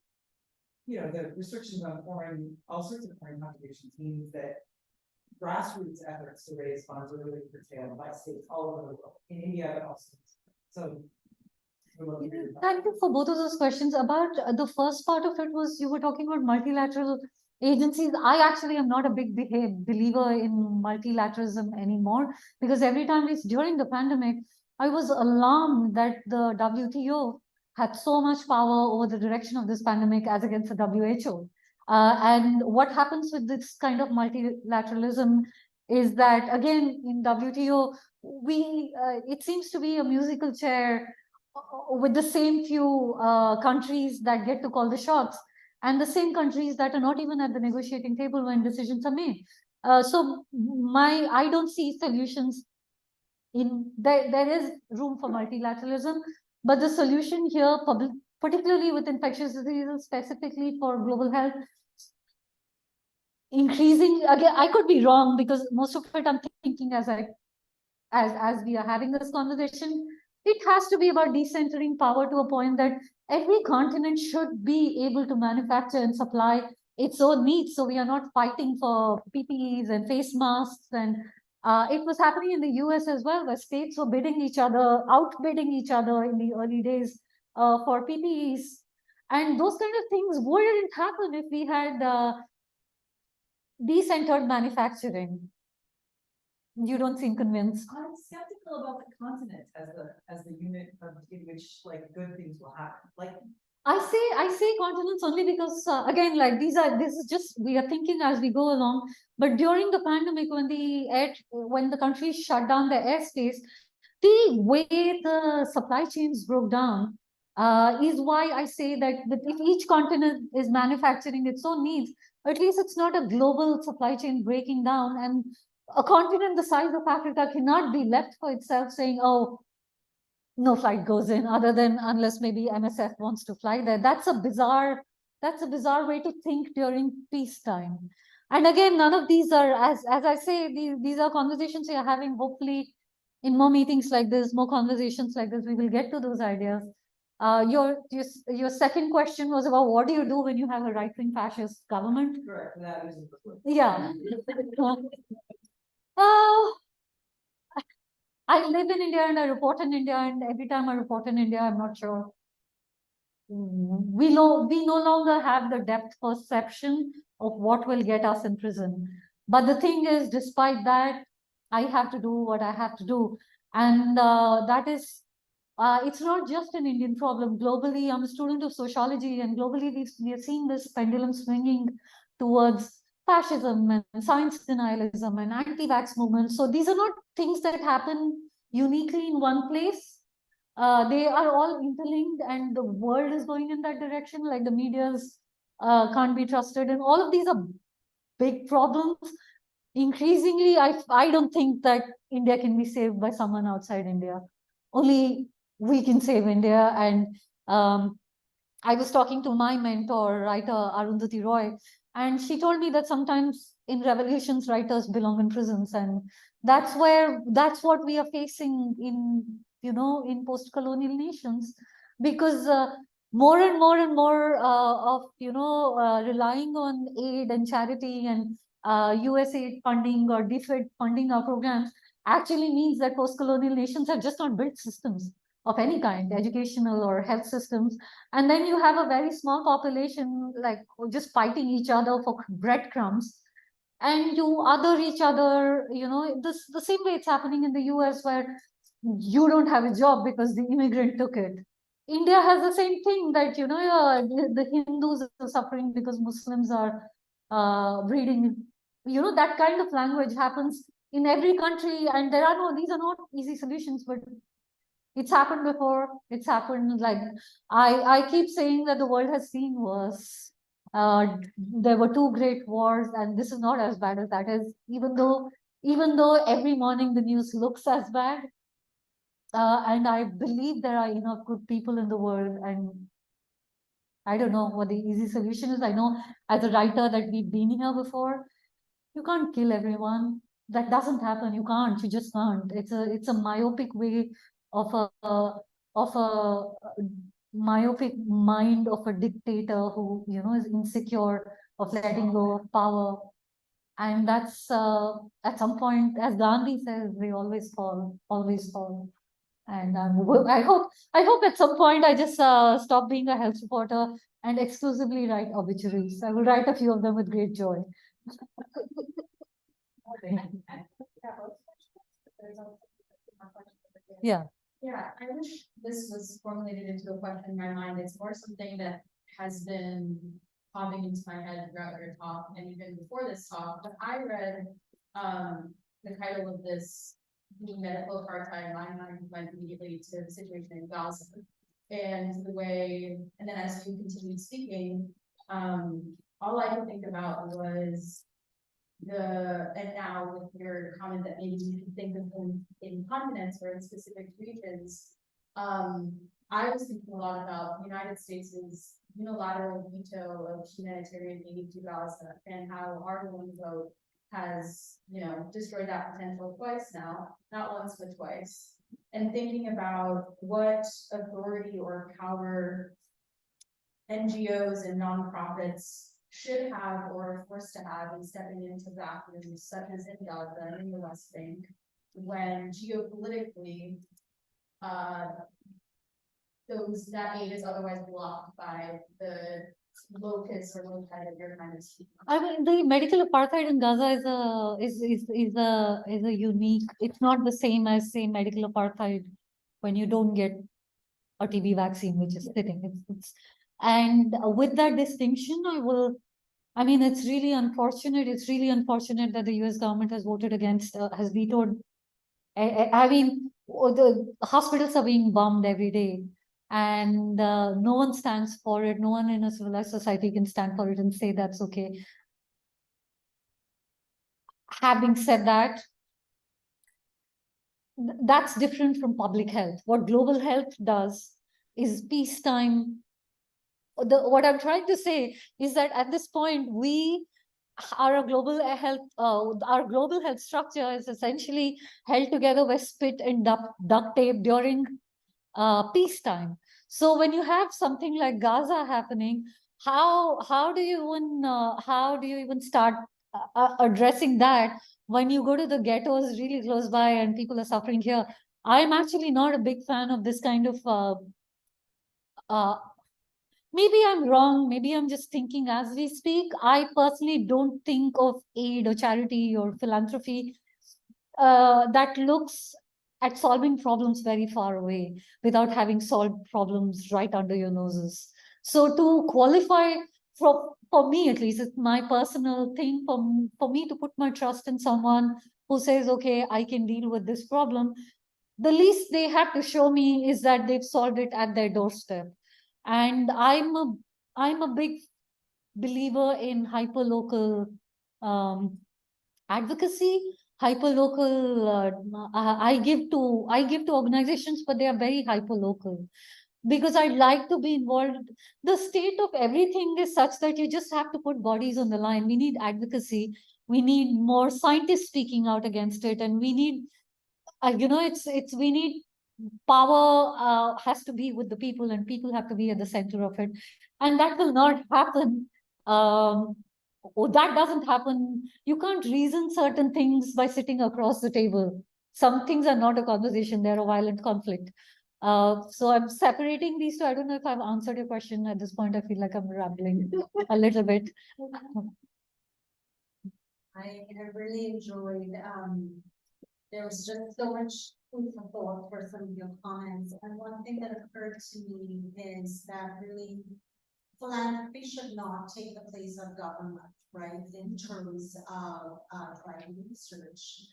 the restrictions on all sorts of foreign contributions means that grassroots efforts to raise funds are really curtailed by states all over the world, in India, but also. So, thank you for both of those questions. About the first part of it was, you were talking about multilateral agencies. I actually am not a big believer in multilateralism anymore, because every time during the pandemic, I was alarmed that the WTO had so much power over the direction of this pandemic as against the WHO. And what happens with this kind of multilateralism is that, again, in WTO, it seems to be a musical chair with the same few countries that get to call the shots, and the same countries that are not even at the negotiating table when decisions are made. So I don't see solutions there is room for multilateralism, but the solution here, particularly with infectious diseases, specifically for global health, increasing, again, I could be wrong, because most of it I'm thinking as we are having this conversation, it has to be about decentering power to a point that every continent should be able to manufacture and supply its own needs. So we are not fighting for PPEs and face masks. And it was happening in the US as well, where states were outbidding each other in the early days for PPEs. And those kind of things wouldn't happen if we had decentered manufacturing. You don't seem convinced. I'm skeptical about the continent as the unit in which good things will happen. I say continents only because again, this is just, we are thinking as we go along. But during the pandemic, when the country shut down their airspace, the way the supply chains broke down is why I say that if each continent is manufacturing its own needs, at least it's not a global supply chain breaking down. And a continent the size of Africa cannot be left for itself saying, oh, no flight goes in, unless maybe MSF wants to fly there. That's a bizarre way to think during peacetime. And again, none of these are, as I say, these are conversations we are having. Hopefully in more meetings like this, more conversations like this, we will get to those ideas. Your second question was about what do you do when you have a right-wing fascist government? Correct, that is. Yeah. Uh, I live in India and I report in India, and every time I report in India, I'm not sure. We no longer have the depth perception of what will get us in prison. But the thing is, despite that, I have to do what I have to do. And that is, it's not just an Indian problem. Globally, I'm a student of sociology, and globally, we are seeing this pendulum swinging towards fascism and science denialism and anti-vax movements. So these are not things that happen uniquely in one place. They are all interlinked, and the world is going in that direction. Like the media's can't be trusted, and all of these are big problems. Increasingly, I don't think that India can be saved by someone outside India. Only we can save India. And I was talking to my mentor, writer Arundhati Roy, and she told me that sometimes in revolutions, writers belong in prisons, and that's what we are facing in in post-colonial nations, because more and more and more of relying on aid and charity and USAID funding or DFID funding our programs actually means that post-colonial nations have just not built systems of any kind, educational or health systems. And then you have a very small population like just fighting each other for breadcrumbs, and you other each other, the same way it's happening in the US, where you don't have a job because the immigrant took it. India has the same thing, that the Hindus are suffering because Muslims are breeding. That kind of language happens in every country, and these are not easy solutions, but it's happened before. It's happened, like I keep saying that the world has seen worse. There were two great wars, and this is not as bad as that is. Even though every morning the news looks as bad, and I believe there are enough good people in the world, and I don't know what the easy solution is. I know as a writer that we've been here before. You can't kill everyone. That doesn't happen. You can't. You just can't. It's a myopic way of a myopic mind of a dictator who is insecure of letting go of power. And that's at some point, as Gandhi says, they always fall, always fall. And I hope at some point I just stop being a health reporter and exclusively write obituaries. I will write a few of them with great joy. Yeah. Yeah, I wish this was formulated into a question in my mind. It's more something that has been popping into my head throughout your talk and even before this talk. But I read the title of this, The Medical Apartheid. My mind went immediately to the situation in Gaza and the way, and then as you continued speaking, all I could think about was and now with your comment that maybe you can think of them in continents or in specific regions, I was thinking a lot about the United States' unilateral veto of humanitarian aid to Gaza and how our one vote has, destroyed that potential twice now, not once, but twice. And thinking about what authority or power NGOs and nonprofits should have or are forced to have in stepping into vacuums such as in Gaza and in the West Bank, when geopolitically that aid is otherwise blocked by the locus or loci that you're kind of speaking. I mean, the medical apartheid in Gaza is a unique. It's not the same as, say, medical apartheid when you don't get a TB vaccine, which is sitting. And with that distinction, I mean, it's really unfortunate. It's really unfortunate that the US government has voted against, has vetoed. I mean, the hospitals are being bombed every day, and no one stands for it. No one in a civilized society can stand for it and say that's okay. Having said that, that's different from public health. What global health does is peacetime. What I'm trying to say is that at this point, we are a global health, our global health structure is essentially held together with spit and duct tape during peacetime. So when you have something like Gaza happening, how do you even start addressing that when you go to the ghettos really close by and people are suffering here? I'm actually not a big fan of this kind of uh, maybe I'm wrong. Maybe I'm just thinking as we speak. I personally don't think of aid or charity or philanthropy that looks at solving problems very far away without having solved problems right under your noses. So to qualify for me at least, it's my personal thing for me to put my trust in someone who says, okay, I can deal with this problem. The least they have to show me is that they've solved it at their doorstep. And I'm a big believer in hyperlocal advocacy, hyperlocal. I give to organizations, but they are very hyperlocal because I'd like to be involved. The state of everything is such that you just have to put bodies on the line. We need advocacy. We need more scientists speaking out against it, and we need it's we need power has to be with the people, and people have to be at the center of it, and that will not happen. That doesn't happen. You can't reason certain things by sitting across the table. Some things are not a conversation; they're a violent conflict. So I'm separating these two. I don't know if I've answered your question at this point. I feel like I'm rambling a little bit. I really enjoyed, there was just so much food for thought for some of your comments. And one thing that occurred to me is that really philanthropy should not take the place of government, right? In terms of driving research.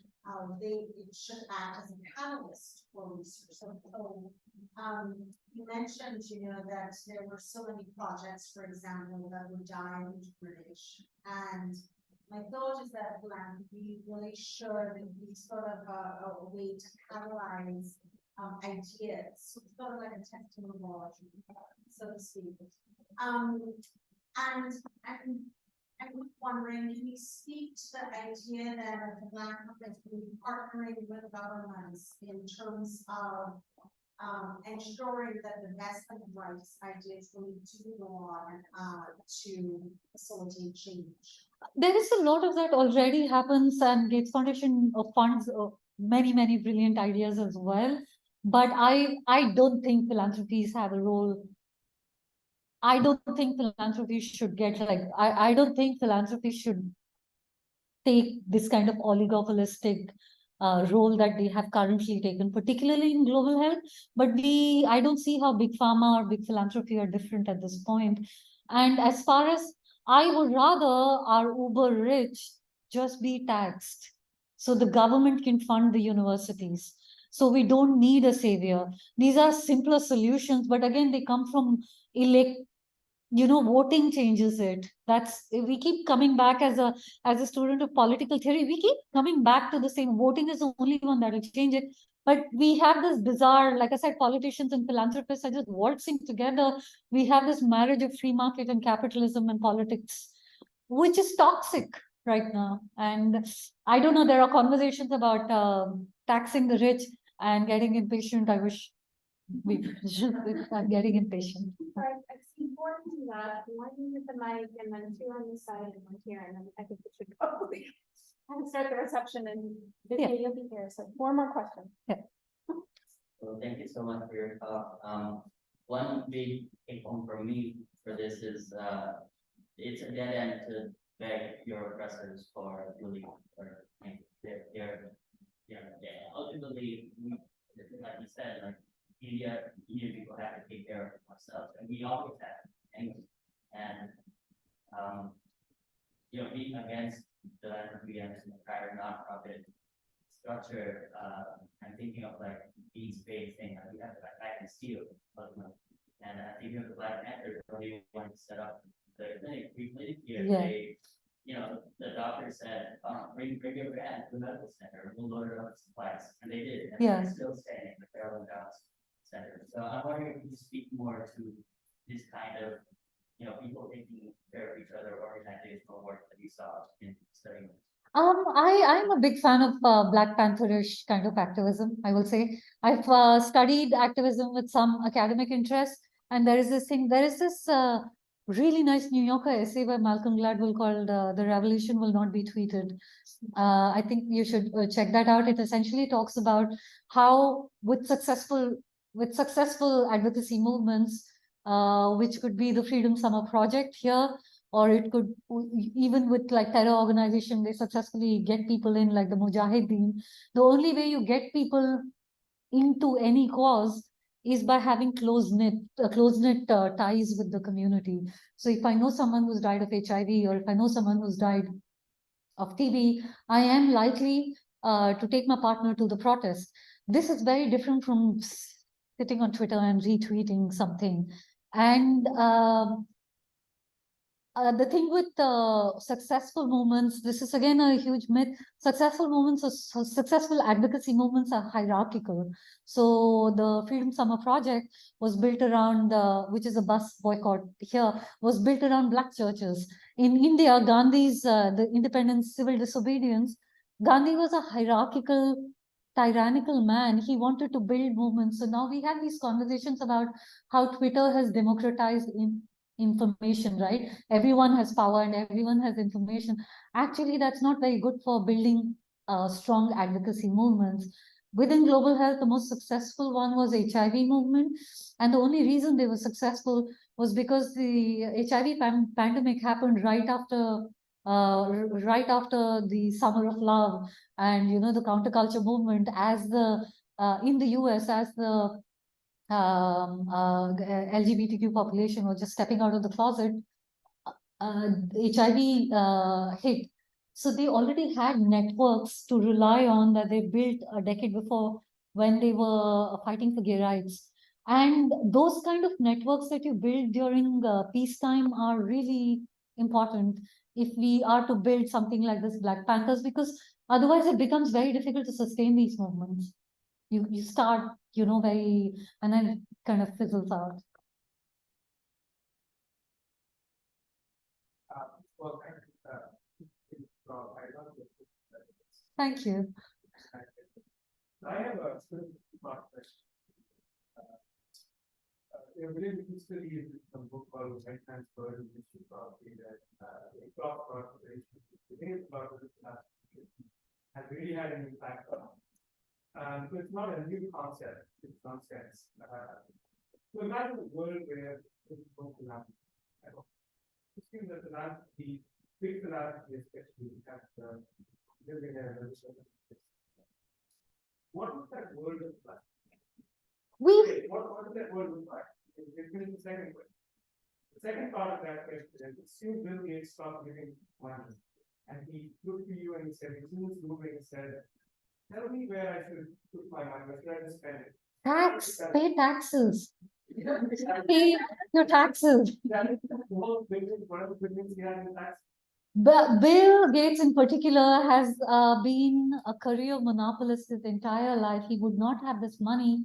It should act as a catalyst for research. You mentioned, that there were so many projects, for example, that would die into British. And my thought is that philanthropy really should be sort of a way to catalyze ideas, sort of like a testimonial, so to speak. And I was wondering, can you speak to the idea that the philanthropy partnering with governments in terms of ensuring that the investment rights ideas really do go on to facilitate change? There is a lot of that already happens, and Gates Foundation funds many brilliant ideas as well. But I don't think philanthropies have a role. I don't think philanthropy should get like I don't think philanthropy should take this kind of oligopolistic role that they have currently taken, particularly in global health. But I don't see how big pharma or big philanthropy are different at this point. And as far as I would rather our uber rich just be taxed, so the government can fund the universities. So we don't need a savior. These are simpler solutions, but again, they come from voting changes it. We keep coming back as a student of political theory, we keep coming back to the same. Voting is the only one that will change it. But we have this bizarre, like I said, politicians and philanthropists are just waltzing together. We have this marriage of free market and capitalism and politics, which is toxic right now. And I don't know, there are conversations about taxing the rich and getting impatient. I wish I'm getting impatient. Right, it's important that one with the mic and then two on this side and one here, and then I think we should probably start the reception and Vidya, you'll be here, so 4 more questions. Well, thank you so much for your talk. One big take home from me for this is, it's a dead end to beg your oppressors for relief or ultimately, like you said, like India people have to take care of ourselves, and we always have. And being against philanthropy and the prior nonprofit structure, I'm thinking of like these big thing that we have to back and steal. And I think of the Black Panthers, they wanted to set up the clinic, free clinic here. Yeah. They, the doctor said, bring your van to the medical center, we'll load it up with supplies. And they did. And Yeah. they're still staying at the Fairland Downs Center. So I'm wondering if you speak more to this kind of, people taking care of each other, organizational work that you saw in studying. I'm a big fan of Black Pantherish kind of activism, I will say. I've studied activism with some academic interest, And there is this really nice New Yorker essay by Malcolm Gladwell called "The Revolution Will Not Be Tweeted." I think you should check that out. It essentially talks about how with successful advocacy movements, which could be the Freedom Summer Project here, or it could even with like terror organization, they successfully get people in like the Mujahideen. The only way you get people into any cause is by having close-knit ties with the community. So if I know someone who's died of HIV, or if I know someone who's died of TB, I am likely to take my partner to the protest. This is very different from sitting on Twitter and retweeting something. And the thing with successful movements, this is again a huge myth. Successful movements or successful advocacy movements are hierarchical. So the Freedom Summer Project was built around, which is a bus boycott here, was built around black churches. In India, Gandhi's the independence, civil disobedience, Gandhi was a hierarchical, tyrannical man. He wanted to build movements. So now we have these conversations about how Twitter has democratized information, right? Everyone has power and everyone has information. Actually, that's not very good for building strong advocacy movements. Within global health, the most successful one was HIV movement. And the only reason they were successful was because the HIV pandemic happened right after the Summer of Love, and the counterculture movement as the in the US as the LGBTQ population was just stepping out of the closet, HIV hit. So they already had networks to rely on that they built a decade before when they were fighting for gay rights. And those kind of networks that you build during peacetime are really important if we are to build something like this Black Panthers, because otherwise it becomes very difficult to sustain these movements. You start, very, and then it kind of fizzles out. Well, Thank you. I have a specific question. Within the history is a book called Right Transfer and Issue Property that the crop corporation, the thing about this has really had an impact on. So it's not a new concept, it's nonsense. So imagine a world where this is going to happen. It seems that the big philanthropy, especially, has living in a what would that world look like? What does that world look like? It's the second question. The second part of that question is, assume Bill Gates stopped giving money, and he looked to you and he said, he was moving and said, tell me where I should put my money, where should I just spend it? Pay taxes. Pay your taxes. One of the things he had in tax. But Bill Gates in particular has been a career monopolist his entire life. He would not have this money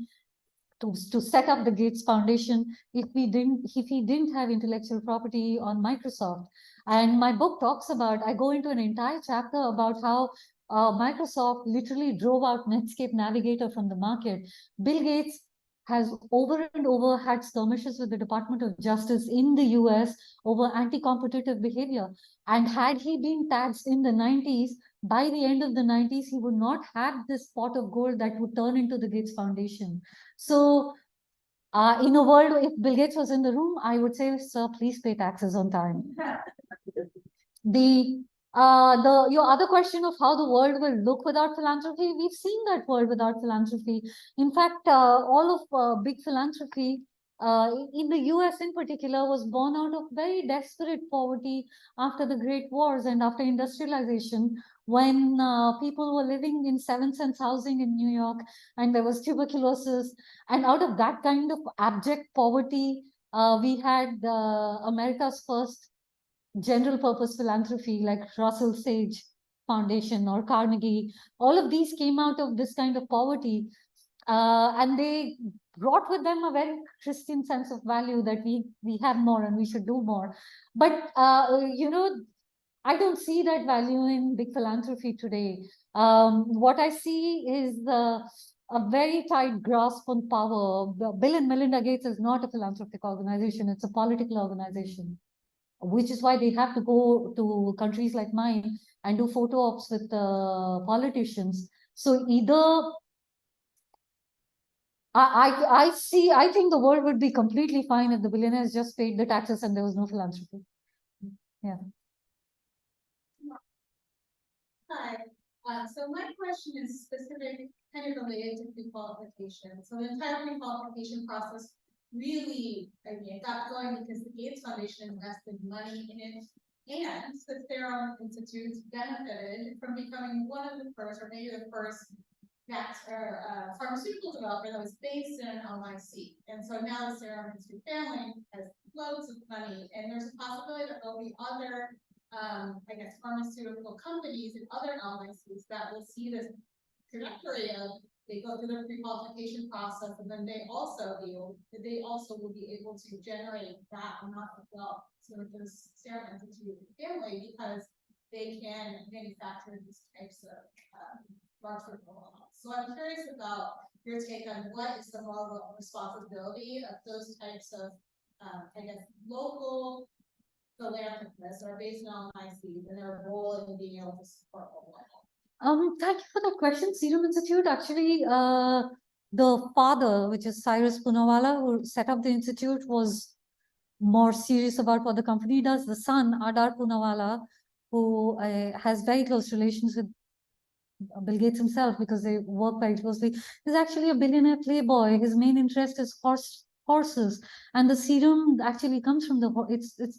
to set up the Gates Foundation if he didn't have intellectual property on Microsoft. And my book talks about, I go into an entire chapter about how Microsoft literally drove out Netscape Navigator from the market. Bill Gates has over and over had skirmishes with the Department of Justice in the US over anti-competitive behavior. And had he been taxed in the 90s, by the end of the 90s, he would not have this pot of gold that would turn into the Gates Foundation. So in a world, if Bill Gates was in the room, I would say, sir, please pay taxes on time. Your other question of how the world will look without philanthropy, we've seen that world without philanthropy. In fact, all of big philanthropy in the US in particular was born out of very desperate poverty after the Great Wars and after industrialization, when people were living in 7-cent housing in New York and there was tuberculosis. And out of that kind of abject poverty, we had America's first general purpose philanthropy like Russell Sage Foundation or Carnegie. All of these came out of this kind of poverty. And they brought with them a very Christian sense of value that we have more and we should do more. But, I don't see that value in big philanthropy today. What I see is a very tight grasp on power. Bill and Melinda Gates is not a philanthropic organization, it's a political organization, which is why they have to go to countries like mine and do photo ops with politicians. So either I think the world would be completely fine if the billionaires just paid the taxes and there was no philanthropy. Yeah. Hi, so my question is specific, kind of related to pre-qualification. So the entire pre-qualification process really, I mean, it got going because the Gates Foundation invested money in it. And the Serum Institute benefited from becoming one of the first, or maybe the first, pharmaceutical developer that was based in an LIC. And so now the Serum Institute family has loads of money, and there's a possibility that there'll be other I guess, pharmaceutical companies and other LICs that will see this trajectory of they go through their pre-qualification process, and then they also will be able to generate that amount of wealth. So this Serum Institute family, because they can manufacture these types of pharmaceutical. So I'm curious about your take on what is the moral responsibility of those types of, I guess, local philanthropists are based on ICs and their role in being able to support global health. Thank you for that question. Serum Institute, actually, the father, which is Cyrus Poonawalla, who set up the institute, was more serious about what the company does. The son, Adar Poonawalla, who has very close relations with Bill Gates himself because they work very closely, is actually a billionaire playboy. His main interest is horses, and the serum actually comes from the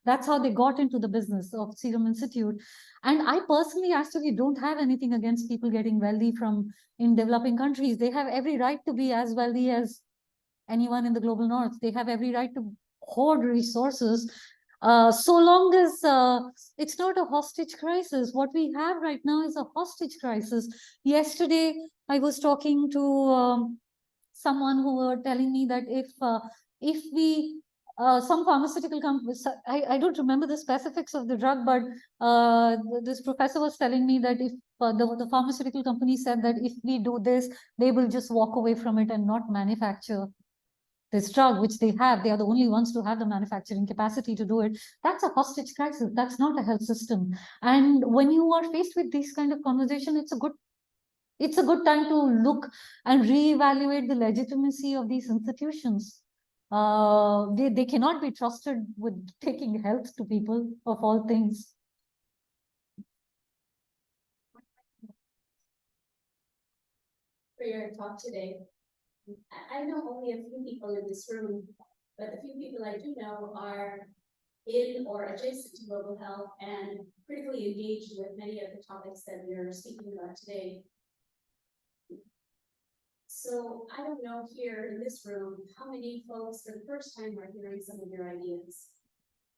that's how they got into the business of Serum Institute. And I personally actually don't have anything against people getting wealthy in developing countries. They have every right to be as wealthy as anyone in the global north. They have every right to hoard resources, so long as it's not a hostage crisis. What we have right now is a hostage crisis. Yesterday, I was talking to someone who were telling me that if we some pharmaceutical companies, I don't remember the specifics of the drug, but this professor was telling me that if the pharmaceutical company said that if we do this, they will just walk away from it and not manufacture this drug, which they have. They are the only ones to have the manufacturing capacity to do it. That's a hostage crisis. That's not a health system. And when you are faced with these kind of conversation, it's a good time to look and reevaluate the legitimacy of these institutions. They cannot be trusted with taking health to people, of all things. For your talk today. I know only a few people in this room, but the few people I do know are in or adjacent to global health and critically engaged with many of the topics that we are speaking about today. So I don't know here in this room how many folks for the first time are hearing some of your ideas,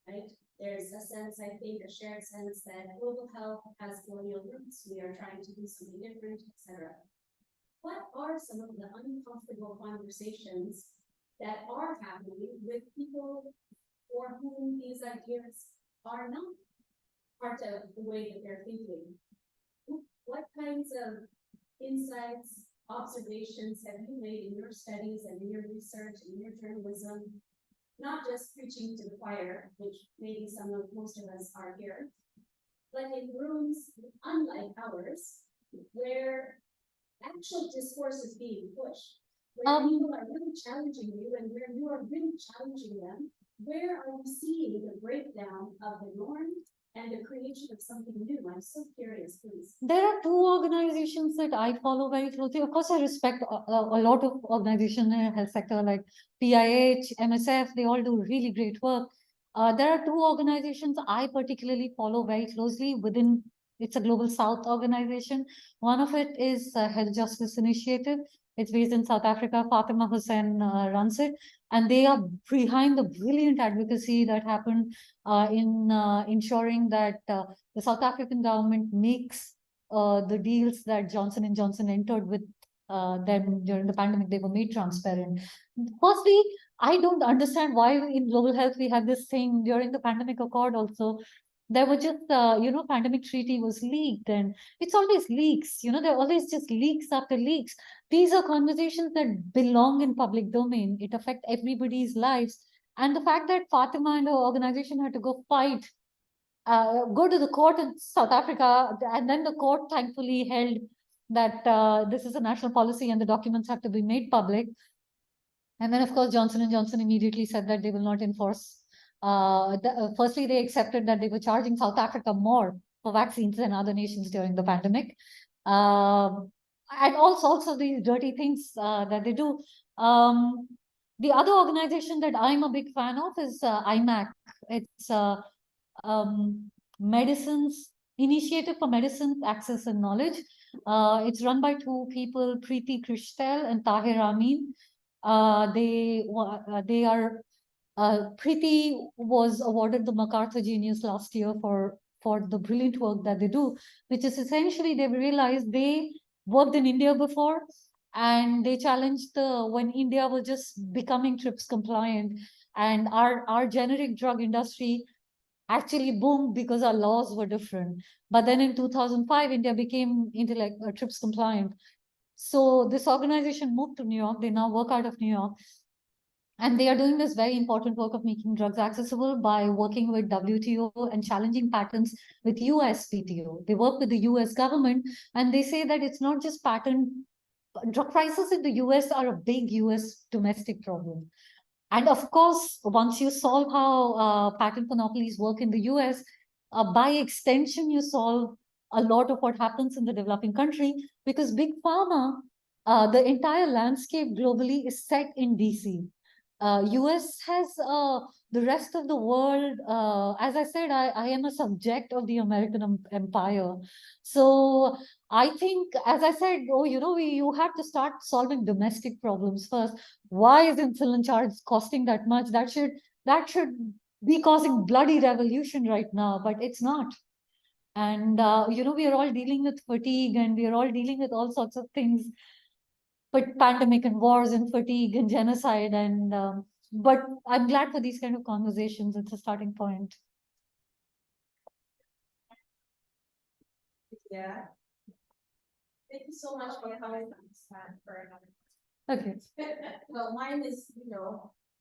right? There's a sense, I think, a shared sense that global health has colonial roots. We are trying to do something different, etc. What are some of the uncomfortable conversations that are happening with people for whom these ideas are not part of the way that they're thinking? What kinds of insights, observations have you made in your studies and in your research and your journalism, not just preaching to the choir, which maybe most of us are here, but in rooms unlike ours, where actual discourse is being pushed, where people are really challenging you and where you are really challenging them? Where are you seeing the breakdown of the norm and the creation of something new? I'm so curious, please. There are two organizations that I follow very closely. Of course, I respect a lot of organizations in the health sector like PIH, MSF. They all do really great work. There are two organizations I particularly follow very closely within. It's a Global South organization. One of it is Health Justice Initiative. It's based in South Africa. Fatima Hussain runs it. And they are behind the brilliant advocacy that happened in ensuring that the South African government makes the deals that Johnson & Johnson entered with them during the pandemic. They were made transparent. Firstly, I don't understand why in global health we had this thing during the pandemic accord also. There were just, pandemic treaty was leaked, and it's always leaks, there are always just leaks after leaks. These are conversations that belong in public domain. It affect everybody's lives. And the fact that Fatima and her organization had to go fight, go to the court in South Africa, and then the court thankfully held that this is a national policy and the documents have to be made public. And then, of course, Johnson & Johnson immediately said that they will not enforce. Firstly, they accepted that they were charging South Africa more for vaccines than other nations during the pandemic. And all sorts of these dirty things that they do. The other organization that I'm a big fan of is IMAC. It's Medicines Initiative for Medicine Access and Knowledge. It's run by two people, Vidya Krishnan and Tahir Amin. They are Preeti was awarded the MacArthur Genius last year for the brilliant work that they do, which is essentially they've realized they worked in India before, and they challenged when India was just becoming TRIPS compliant, and our generic drug industry actually boomed because our laws were different. But then in 2005, India became TRIPS compliant. So this organization moved to New York. They now work out of New York. And they are doing this very important work of making drugs accessible by working with WTO and challenging patents with USPTO. They work with the US government, and they say that it's not just patent. Drug prices in the US are a big US domestic problem. And of course, once you solve how patent monopolies work in the US, by extension, you solve a lot of what happens in the developing country, because big pharma, the entire landscape globally is set in DC. US has the rest of the world. As I said, I am a subject of the American empire. So I think, as I said, you have to start solving domestic problems first. Why is insulin charge costing that much? That should be causing bloody revolution right now, but it's not. And we are all dealing with fatigue, and we are all dealing with all sorts of things, but pandemic and wars and fatigue and genocide. And but I'm glad for these kind of conversations. It's a starting point. Yeah. Thank you so much for coming to stand for another. Okay. Well, mine is,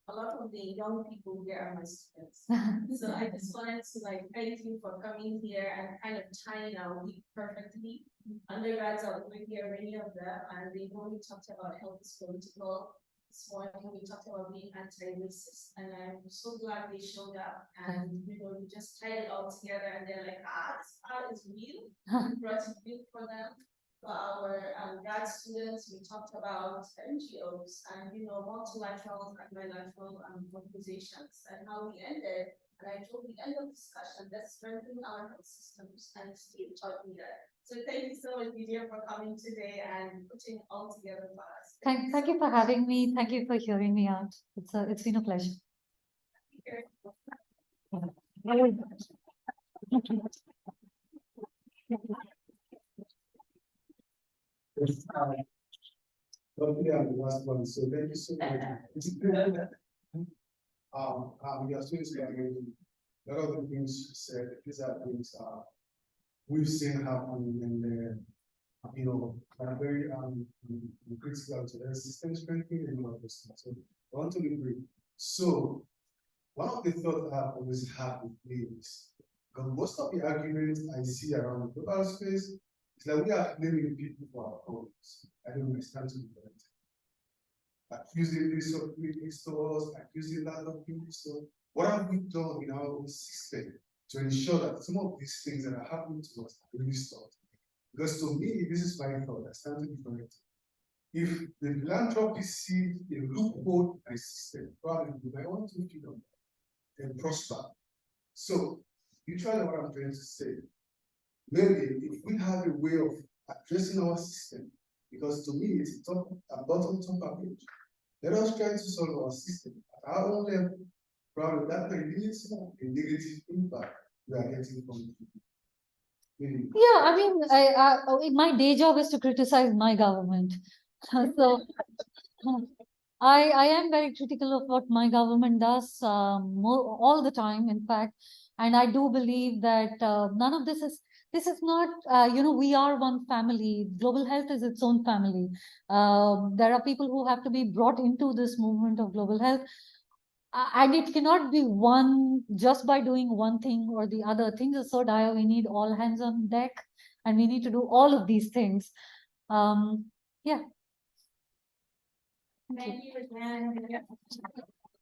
a lot of the young people here are my students. So I just wanted to thank you for coming here and kind of tying our week perfectly. Undergrads are over here, many of them, and they've only talked about health is political. This morning we talked about being anti-racist, and I'm so glad they showed up, and we just tied it all together, and they're like, this part is real. We brought it real for them. For our grad students, we talked about NGOs and multilateral and bilateral organizations, and how we ended. And I told the end of the discussion, let's strengthen our health systems and stay thought leader. So thank you so much, Vidya, for coming today and putting it all together for us. Thank you for having me. Thank you for hearing me out. It's been a pleasure. Hopefully I'm the last one, so thank you so much. Your students are amazing. A lot of the things you said, these are things we've seen happen, and are very critical to the system strengthening and all this stuff. So I want to be brief. So one of the thoughts I have always had with me is, because most of the arguments I see around the global space, it's like we are blaming people for our problems. I don't understand to be correct. Accusing this of people stores, accusing that of people stores. What have we done in our own system to ensure that some of these things that are happening to us are really stopped? Because to me, this is my thought, I stand to be correct. If the philanthropists see a loophole in the system, probably they might want to feed on that and prosper. So, usually what I'm trying to say, maybe if we have a way of addressing our system, because to me it's a bottom-top approach. Let us try to solve our system at our own level. Probably that may limit some of the negative impact we are getting from it. Yeah, I mean, my day job is to criticize my government. So I am very critical of what my government does all the time. In fact, And I do believe that none of this is not, we are one family. Global health is its own family. There are people who have to be brought into this movement of global health. And it cannot be one just by doing one thing or the other. Things are so dire. We need all hands on deck, and we need to do all of these things. Yeah. Thank you again.